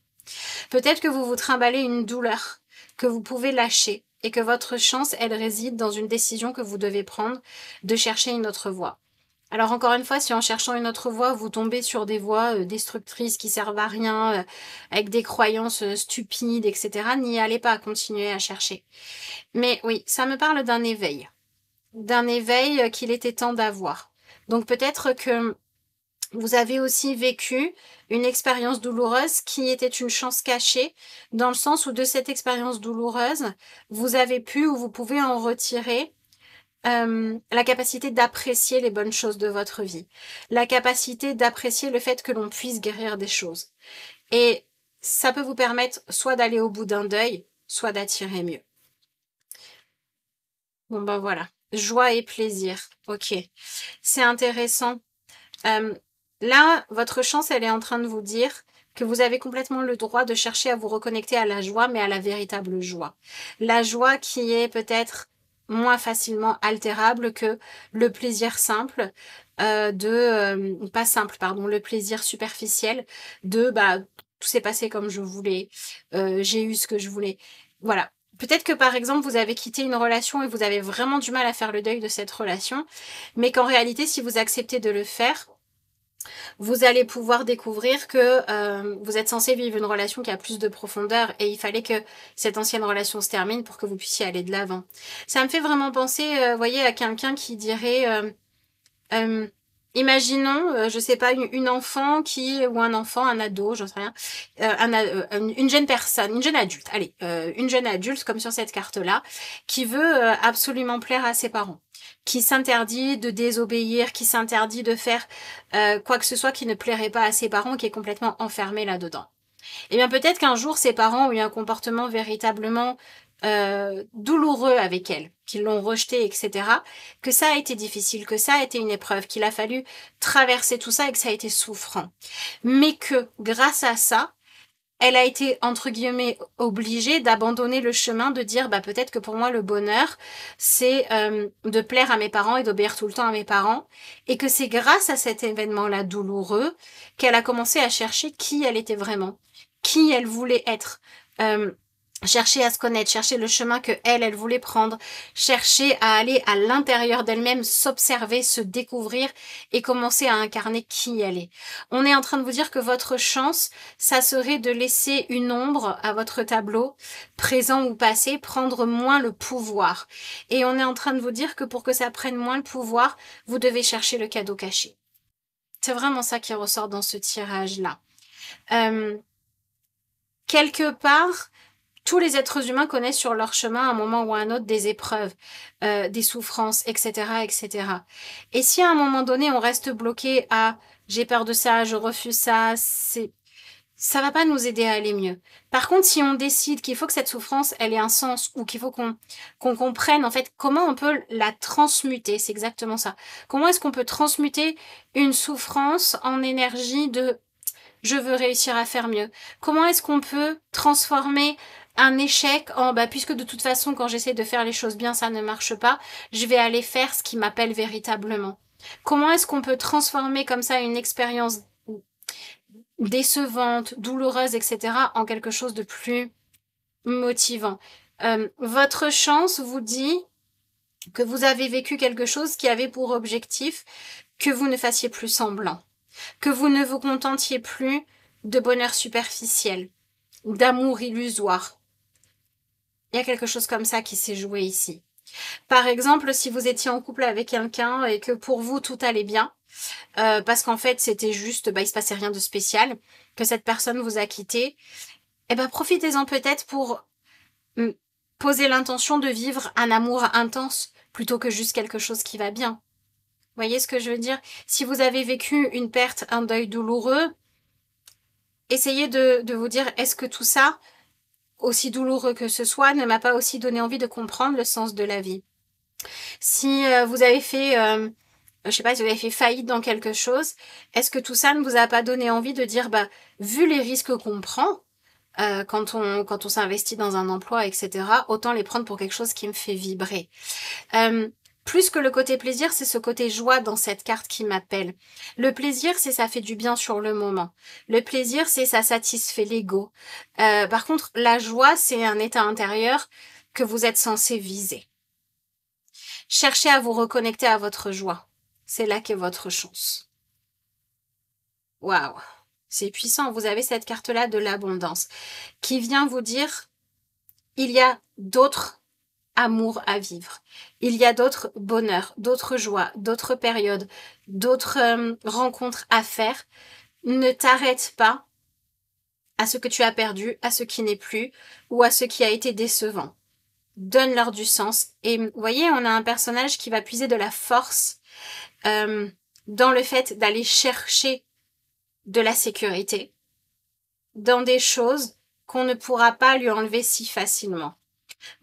Peut-être que vous vous trimballez une douleur que vous pouvez lâcher et que votre chance, elle réside dans une décision que vous devez prendre de chercher une autre voie. Alors encore une fois, si en cherchant une autre voie, vous tombez sur des voies destructrices qui servent à rien, avec des croyances stupides, etc., n'y allez pas, continuez à chercher. Mais oui, ça me parle d'un éveil qu'il était temps d'avoir. Donc peut-être que vous avez aussi vécu une expérience douloureuse qui était une chance cachée, dans le sens où de cette expérience douloureuse, vous avez pu ou vous pouvez en retirer la capacité d'apprécier les bonnes choses de votre vie, la capacité d'apprécier le fait que l'on puisse guérir des choses. Et ça peut vous permettre soit d'aller au bout d'un deuil, soit d'attirer mieux. Bon ben voilà, joie et plaisir, ok. C'est intéressant. Là, votre chance, elle est en train de vous dire que vous avez complètement le droit de chercher à vous reconnecter à la joie, mais à la véritable joie. La joie qui est peut-être moins facilement altérable que le plaisir simple pas simple, pardon, le plaisir superficiel de tout s'est passé comme je voulais, j'ai eu ce que je voulais. Voilà. Peut-être que par exemple vous avez quitté une relation et vous avez vraiment du mal à faire le deuil de cette relation, mais qu'en réalité si vous acceptez de le faire, vous allez pouvoir découvrir que vous êtes censé vivre une relation qui a plus de profondeur et il fallait que cette ancienne relation se termine pour que vous puissiez aller de l'avant. Ça me fait vraiment penser, voyez, à quelqu'un qui dirait... imaginons, je sais pas, une enfant ou un enfant, un ado, j'en sais rien, une jeune personne, une jeune adulte, allez, une jeune adulte comme sur cette carte-là, qui veut absolument plaire à ses parents, qui s'interdit de désobéir, qui s'interdit de faire quoi que ce soit qui ne plairait pas à ses parents, qui est complètement enfermé là-dedans. Eh bien peut-être qu'un jour ses parents ont eu un comportement véritablement douloureux avec elle, qu'ils l'ont rejetée, etc., que ça a été difficile, que ça a été une épreuve, qu'il a fallu traverser tout ça et que ça a été souffrant. Mais que, grâce à ça, elle a été, entre guillemets, obligée d'abandonner le chemin, de dire, peut-être que pour moi, le bonheur, c'est de plaire à mes parents et d'obéir tout le temps à mes parents, et que c'est grâce à cet événement-là douloureux qu'elle a commencé à chercher qui elle était vraiment, qui elle voulait être, chercher à se connaître, chercher le chemin que elle voulait prendre, chercher à aller à l'intérieur d'elle-même, s'observer, se découvrir et commencer à incarner qui elle est. On est en train de vous dire que votre chance, ça serait de laisser une ombre à votre tableau, présent ou passé, prendre moins le pouvoir. Et on est en train de vous dire que pour que ça prenne moins le pouvoir, vous devez chercher le cadeau caché. C'est vraiment ça qui ressort dans ce tirage-là. Quelque part, tous les êtres humains connaissent sur leur chemin, à un moment ou à un autre, des épreuves, des souffrances, etc., etc. Et si à un moment donné, on reste bloqué à « j'ai peur de ça, je refuse ça », ça va pas nous aider à aller mieux. Par contre, si on décide qu'il faut que cette souffrance, elle ait un sens, ou qu'il faut qu'on comprenne, en fait, comment on peut la transmuter, c'est exactement ça. Comment est-ce qu'on peut transmuter une souffrance en énergie de « je veux réussir à faire mieux ». Comment est-ce qu'on peut transformer un échec en puisque de toute façon quand j'essaie de faire les choses bien ça ne marche pas, je vais aller faire ce qui m'appelle véritablement. Comment est-ce qu'on peut transformer comme ça une expérience décevante, douloureuse, etc. en quelque chose de plus motivant? Votre chance vous dit que vous avez vécu quelque chose qui avait pour objectif que vous ne fassiez plus semblant, que vous ne vous contentiez plus de bonheur superficiel, d'amour illusoire. Il y a quelque chose comme ça qui s'est joué ici. Par exemple, si vous étiez en couple avec quelqu'un et que pour vous tout allait bien, parce qu'en fait c'était juste, il se passait rien de spécial, que cette personne vous a quitté, profitez-en peut-être pour poser l'intention de vivre un amour intense plutôt que juste quelque chose qui va bien. Vous voyez ce que je veux dire? Si vous avez vécu une perte, un deuil douloureux, essayez de vous dire, est-ce que tout ça, aussi douloureux que ce soit, ne m'a pas aussi donné envie de comprendre le sens de la vie? Si vous avez fait, je sais pas, si vous avez fait faillite dans quelque chose, est-ce que tout ça ne vous a pas donné envie de dire, vu les risques qu'on prend, quand on s'investit dans un emploi, etc., autant les prendre pour quelque chose qui me fait vibrer. Plus que le côté plaisir, c'est ce côté joie dans cette carte qui m'appelle. Le plaisir, c'est ça fait du bien sur le moment. Le plaisir, c'est ça satisfait l'ego. Par contre, la joie, c'est un état intérieur que vous êtes censé viser. Cherchez à vous reconnecter à votre joie. C'est là qu'est votre chance. Waouh, c'est puissant. Vous avez cette carte-là de l'abondance qui vient vous dire, il y a d'autres amours à vivre. Il y a d'autres bonheurs, d'autres joies, d'autres périodes, d'autres rencontres à faire. Ne t'arrête pas à ce que tu as perdu, à ce qui n'est plus ou à ce qui a été décevant. Donne-leur du sens. Et vous voyez, on a un personnage qui va puiser de la force dans le fait d'aller chercher de la sécurité dans des choses qu'on ne pourra pas lui enlever si facilement.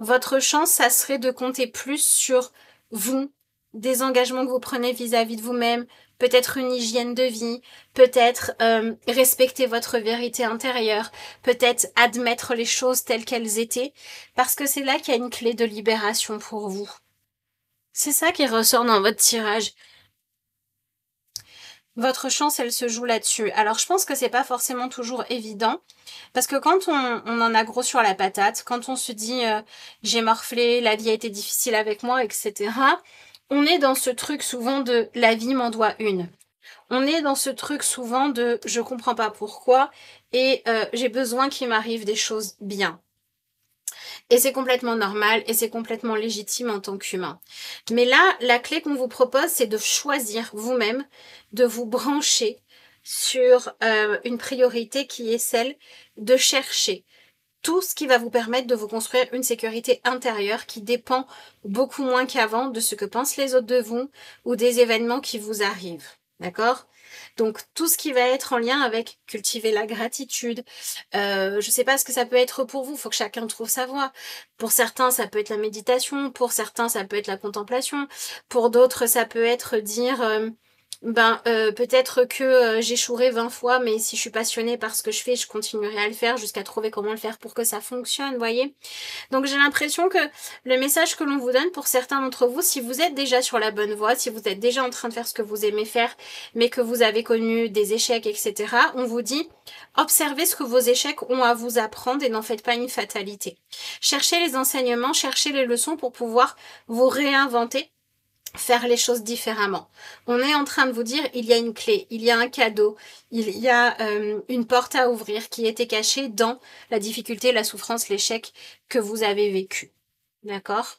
Votre chance, ça serait de compter plus sur vous, des engagements que vous prenez vis-à-vis de vous-même, peut-être une hygiène de vie, peut-être respecter votre vérité intérieure, peut-être admettre les choses telles qu'elles étaient, parce que c'est là qu'il y a une clé de libération pour vous. C'est ça qui ressort dans votre tirage. Votre chance, elle se joue là-dessus. Alors, je pense que c'est pas forcément toujours évident, parce que quand on en a gros sur la patate, quand on se dit j'ai morflé, la vie a été difficile avec moi, etc., on est dans ce truc souvent de la vie m'en doit une. On est dans ce truc souvent de je comprends pas pourquoi et j'ai besoin qu'il m'arrive des choses bien. Et c'est complètement normal et c'est complètement légitime en tant qu'humain. Mais là, la clé qu'on vous propose, c'est de choisir vous-même, de vous brancher sur une priorité qui est celle de chercher tout ce qui va vous permettre de vous construire une sécurité intérieure qui dépend beaucoup moins qu'avant de ce que pensent les autres de vous ou des événements qui vous arrivent. D'accord ? Donc tout ce qui va être en lien avec cultiver la gratitude, je sais pas ce que ça peut être pour vous, faut que chacun trouve sa voie. Pour certains ça peut être la méditation, pour certains ça peut être la contemplation, pour d'autres ça peut être dire peut-être que j'échouerai 20 fois, mais si je suis passionnée par ce que je fais, je continuerai à le faire jusqu'à trouver comment le faire pour que ça fonctionne, vous voyez. Donc j'ai l'impression que le message que l'on vous donne pour certains d'entre vous, si vous êtes déjà sur la bonne voie, si vous êtes déjà en train de faire ce que vous aimez faire, mais que vous avez connu des échecs, etc., on vous dit, observez ce que vos échecs ont à vous apprendre et n'en faites pas une fatalité. Cherchez les enseignements, cherchez les leçons pour pouvoir vous réinventer, faire les choses différemment. On est en train de vous dire, il y a une clé, il y a un cadeau, il y a une porte à ouvrir qui était cachée dans la difficulté, la souffrance, l'échec que vous avez vécu. D'accord ?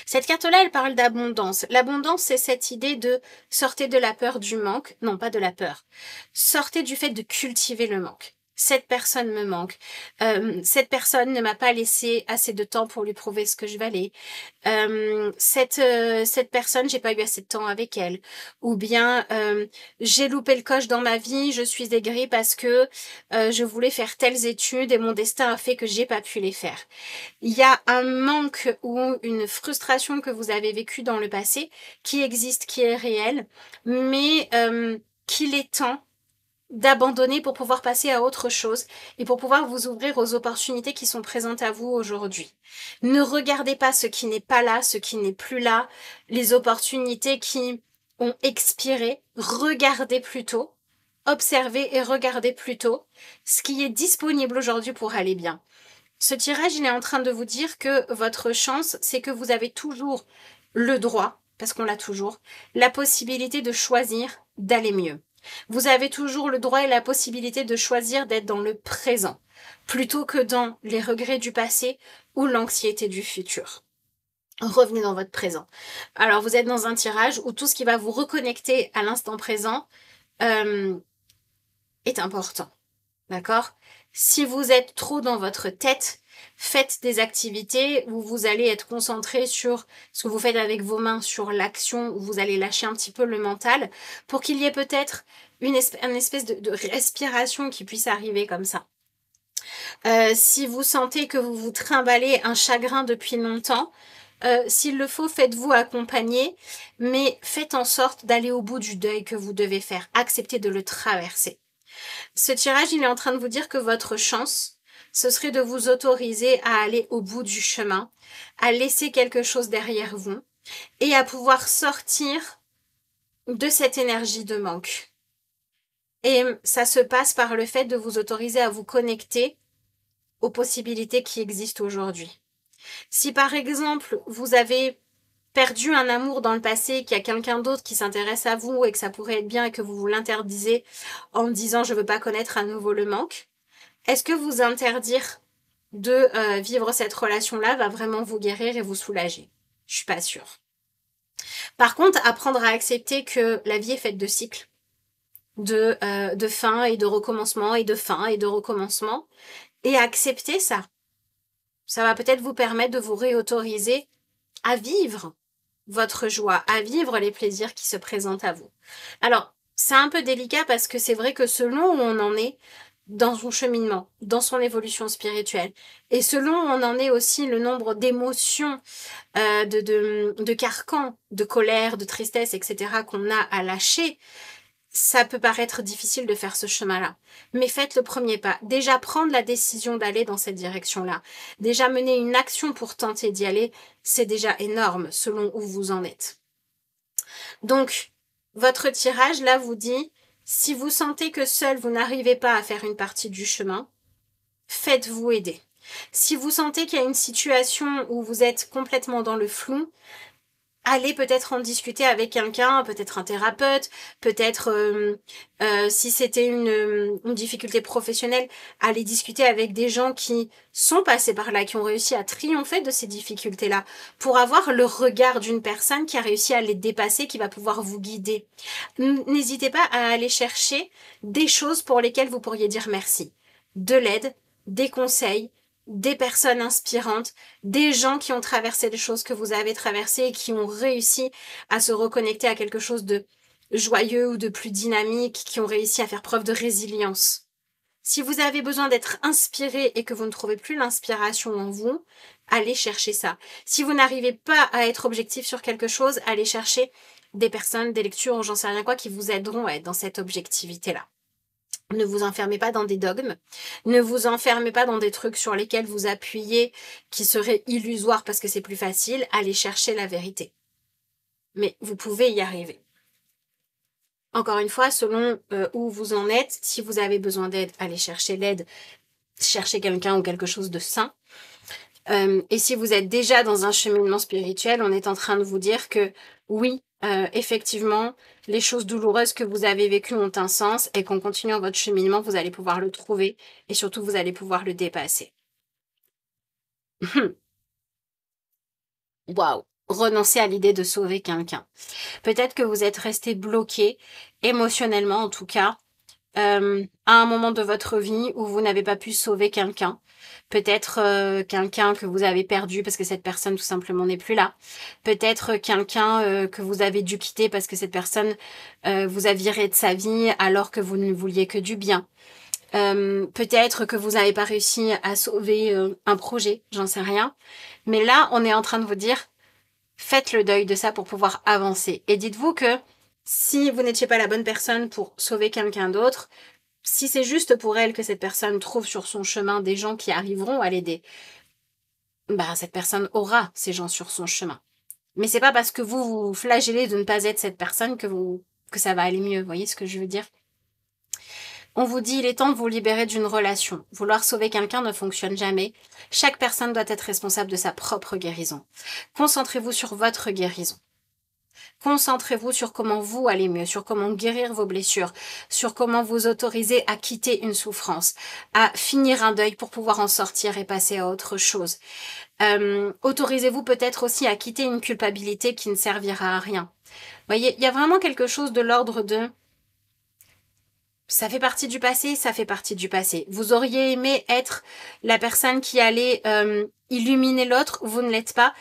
Cette carte-là, elle parle d'abondance. L'abondance, c'est cette idée de sortez de la peur du manque. Non, pas de la peur. Sortez du fait de cultiver le manque. Cette personne me manque. Cette personne ne m'a pas laissé assez de temps pour lui prouver ce que je valais. Cette personne, j'ai pas eu assez de temps avec elle. Ou bien, j'ai loupé le coche dans ma vie, je suis aigrie parce que je voulais faire telles études et mon destin a fait que j'ai pas pu les faire. Il y a un manque ou une frustration que vous avez vécue dans le passé qui existe, qui est réelle, mais qu'il est temps d'abandonner pour pouvoir passer à autre chose et pour pouvoir vous ouvrir aux opportunités qui sont présentes à vous aujourd'hui. Ne regardez pas ce qui n'est pas là, ce qui n'est plus là, les opportunités qui ont expiré. Regardez plutôt, observez et regardez plutôt ce qui est disponible aujourd'hui pour aller bien. Ce tirage, il est en train de vous dire que votre chance, c'est que vous avez toujours le droit, parce qu'on l'a toujours, la possibilité de choisir d'aller mieux. Vous avez toujours le droit et la possibilité de choisir d'être dans le présent, plutôt que dans les regrets du passé ou l'anxiété du futur. Revenez dans votre présent. Alors, vous êtes dans un tirage où tout ce qui va vous reconnecter à l'instant présent est important. D'accord? Si vous êtes trop dans votre tête, faites des activités où vous allez être concentré sur ce que vous faites avec vos mains, sur l'action, où vous allez lâcher un petit peu le mental, pour qu'il y ait peut-être une espèce de respiration qui puisse arriver comme ça. Si vous sentez que vous vous trimballez un chagrin depuis longtemps, s'il le faut, faites-vous accompagner, mais faites en sorte d'aller au bout du deuil que vous devez faire. Acceptez de le traverser. Ce tirage, il est en train de vous dire que votre chance, ce serait de vous autoriser à aller au bout du chemin, à laisser quelque chose derrière vous et à pouvoir sortir de cette énergie de manque. Et ça se passe par le fait de vous autoriser à vous connecter aux possibilités qui existent aujourd'hui. Si par exemple, vous avez perdu un amour dans le passé, qu'il y a quelqu'un d'autre qui s'intéresse à vous et que ça pourrait être bien et que vous vous l'interdisez en disant je veux pas connaître à nouveau le manque, est-ce que vous interdire de vivre cette relation-là va vraiment vous guérir et vous soulager? Je suis pas sûre. Par contre, apprendre à accepter que la vie est faite de cycles, de fin et de recommencement et de fin et de recommencement, et accepter ça. Ça va peut-être vous permettre de vous réautoriser à vivre votre joie, à vivre les plaisirs qui se présentent à vous. Alors, c'est un peu délicat parce que c'est vrai que selon où on en est dans son cheminement, dans son évolution spirituelle, et selon où on en est aussi le nombre d'émotions, de carcans, de colère, de tristesse, etc. qu'on a à lâcher, ça peut paraître difficile de faire ce chemin-là. Mais faites le premier pas. Déjà prendre la décision d'aller dans cette direction-là. Déjà mener une action pour tenter d'y aller, c'est déjà énorme selon où vous en êtes. Donc, votre tirage, là, vous dit, si vous sentez que seul vous n'arrivez pas à faire une partie du chemin, faites-vous aider. Si vous sentez qu'il y a une situation où vous êtes complètement dans le flou, allez peut-être en discuter avec quelqu'un, peut-être un thérapeute, peut-être si c'était une difficulté professionnelle, allez discuter avec des gens qui sont passés par là, qui ont réussi à triompher de ces difficultés-là, pour avoir le regard d'une personne qui a réussi à les dépasser, qui va pouvoir vous guider. N'hésitez pas à aller chercher des choses pour lesquelles vous pourriez dire merci. De l'aide, des conseils, des personnes inspirantes, des gens qui ont traversé les choses que vous avez traversées et qui ont réussi à se reconnecter à quelque chose de joyeux ou de plus dynamique, qui ont réussi à faire preuve de résilience. Si vous avez besoin d'être inspiré et que vous ne trouvez plus l'inspiration en vous, allez chercher ça. Si vous n'arrivez pas à être objectif sur quelque chose, allez chercher des personnes, des lectures ou j'en sais rien quoi qui vous aideront à être dans cette objectivité-là. Ne vous enfermez pas dans des dogmes, ne vous enfermez pas dans des trucs sur lesquels vous appuyez qui seraient illusoires parce que c'est plus facile, allez chercher la vérité. Mais vous pouvez y arriver. Encore une fois, selon où vous en êtes, si vous avez besoin d'aide, allez chercher l'aide, cherchez quelqu'un ou quelque chose de sain. Et si vous êtes déjà dans un cheminement spirituel, on est en train de vous dire que oui, effectivement, les choses douloureuses que vous avez vécues ont un sens et qu'en continuant votre cheminement, vous allez pouvoir le trouver et surtout, vous allez pouvoir le dépasser. Waouh! Renoncez à l'idée de sauver quelqu'un. Peut-être que vous êtes resté bloqué, émotionnellement en tout cas, à un moment de votre vie où vous n'avez pas pu sauver quelqu'un. Peut-être quelqu'un que vous avez perdu parce que cette personne tout simplement n'est plus là. Peut-être quelqu'un que vous avez dû quitter parce que cette personne vous a viré de sa vie alors que vous ne vouliez que du bien. Peut-être que vous n'avez pas réussi à sauver un projet, j'en sais rien. Mais là, on est en train de vous dire, faites le deuil de ça pour pouvoir avancer. Et dites-vous que si vous n'étiez pas la bonne personne pour sauver quelqu'un d'autre, si c'est juste pour elle que cette personne trouve sur son chemin des gens qui arriveront à l'aider, bah cette personne aura ces gens sur son chemin. Mais c'est pas parce que vous vous flagellez de ne pas être cette personne que ça va aller mieux. Vous voyez ce que je veux dire? On vous dit, il est temps de vous libérer d'une relation. Vouloir sauver quelqu'un ne fonctionne jamais. Chaque personne doit être responsable de sa propre guérison. Concentrez-vous sur votre guérison. Concentrez-vous sur comment vous allez mieux, sur comment guérir vos blessures, sur comment vous autoriser à quitter une souffrance, à finir un deuil pour pouvoir en sortir et passer à autre chose. Autorisez-vous peut-être aussi à quitter une culpabilité qui ne servira à rien. Vous voyez, il y a vraiment quelque chose de l'ordre de ça fait partie du passé, ça fait partie du passé. Vous auriez aimé être la personne qui allait illuminer l'autre, vous ne l'êtes pas.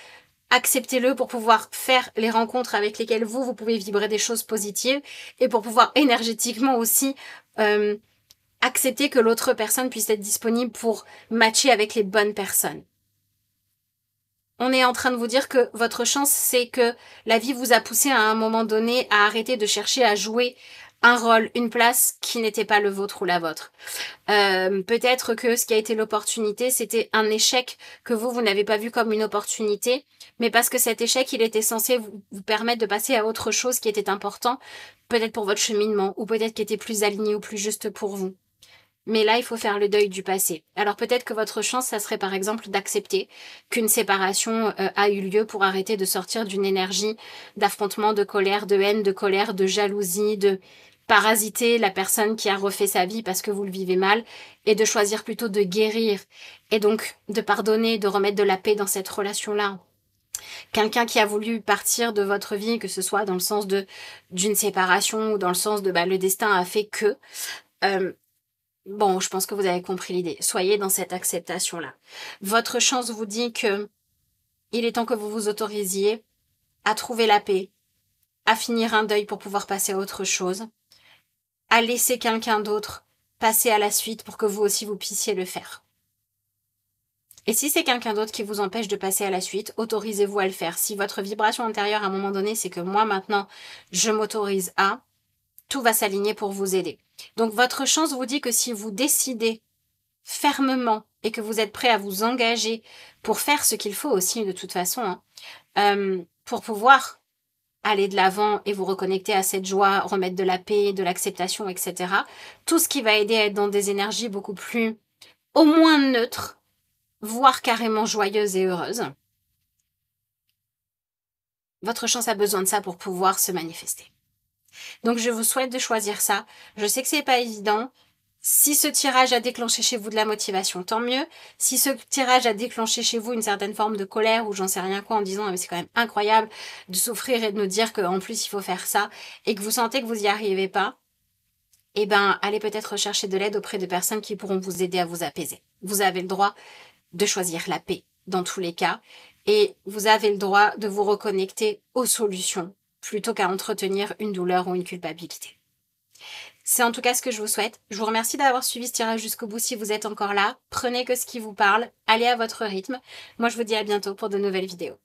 Acceptez-le pour pouvoir faire les rencontres avec lesquelles vous pouvez vibrer des choses positives et pour pouvoir énergétiquement aussi accepter que l'autre personne puisse être disponible pour matcher avec les bonnes personnes. On est en train de vous dire que votre chance, c'est que la vie vous a poussé à un moment donné à arrêter de chercher à jouer un rôle, une place qui n'était pas le vôtre ou la vôtre. Peut-être que ce qui a été l'opportunité, c'était un échec que vous n'avez pas vu comme une opportunité, mais parce que cet échec, il était censé vous permettre de passer à autre chose qui était important, peut-être pour votre cheminement, ou peut-être qui était plus aligné ou plus juste pour vous. Mais là, il faut faire le deuil du passé. Alors peut-être que votre chance, ça serait par exemple d'accepter qu'une séparation a eu lieu pour arrêter de sortir d'une énergie d'affrontement, de colère, de haine, de colère, de jalousie, de parasiter la personne qui a refait sa vie parce que vous le vivez mal, et de choisir plutôt de guérir, et donc de pardonner, de remettre de la paix dans cette relation-là. Quelqu'un qui a voulu partir de votre vie, que ce soit dans le sens d'une séparation ou dans le sens de le destin a fait que... Bon, je pense que vous avez compris l'idée. Soyez dans cette acceptation-là. Votre chance vous dit que il est temps que vous vous autorisiez à trouver la paix, à finir un deuil pour pouvoir passer à autre chose, à laisser quelqu'un d'autre passer à la suite pour que vous aussi vous puissiez le faire. Et si c'est quelqu'un d'autre qui vous empêche de passer à la suite, autorisez-vous à le faire. Si votre vibration intérieure à un moment donné, c'est que moi maintenant, je m'autorise à, tout va s'aligner pour vous aider. Donc votre chance vous dit que si vous décidez fermement et que vous êtes prêt à vous engager pour faire ce qu'il faut aussi de toute façon, pour pouvoir aller de l'avant et vous reconnecter à cette joie, remettre de la paix, de l'acceptation, etc. Tout ce qui va aider à être dans des énergies beaucoup plus, au moins neutres, voire carrément joyeuses et heureuses. Votre chance a besoin de ça pour pouvoir se manifester. Donc je vous souhaite de choisir ça. Je sais que c'est pas évident. Si ce tirage a déclenché chez vous de la motivation, tant mieux. Si ce tirage a déclenché chez vous une certaine forme de colère ou j'en sais rien quoi en disant ah, mais c'est quand même incroyable de souffrir et de nous dire qu'en plus il faut faire ça et que vous sentez que vous y arrivez pas, eh ben allez peut-être rechercher de l'aide auprès de personnes qui pourront vous aider à vous apaiser. Vous avez le droit de choisir la paix dans tous les cas et vous avez le droit de vous reconnecter aux solutions plutôt qu'à entretenir une douleur ou une culpabilité. C'est en tout cas ce que je vous souhaite. Je vous remercie d'avoir suivi ce tirage jusqu'au bout si vous êtes encore là. Prenez que ce qui vous parle, allez à votre rythme. Moi je vous dis à bientôt pour de nouvelles vidéos.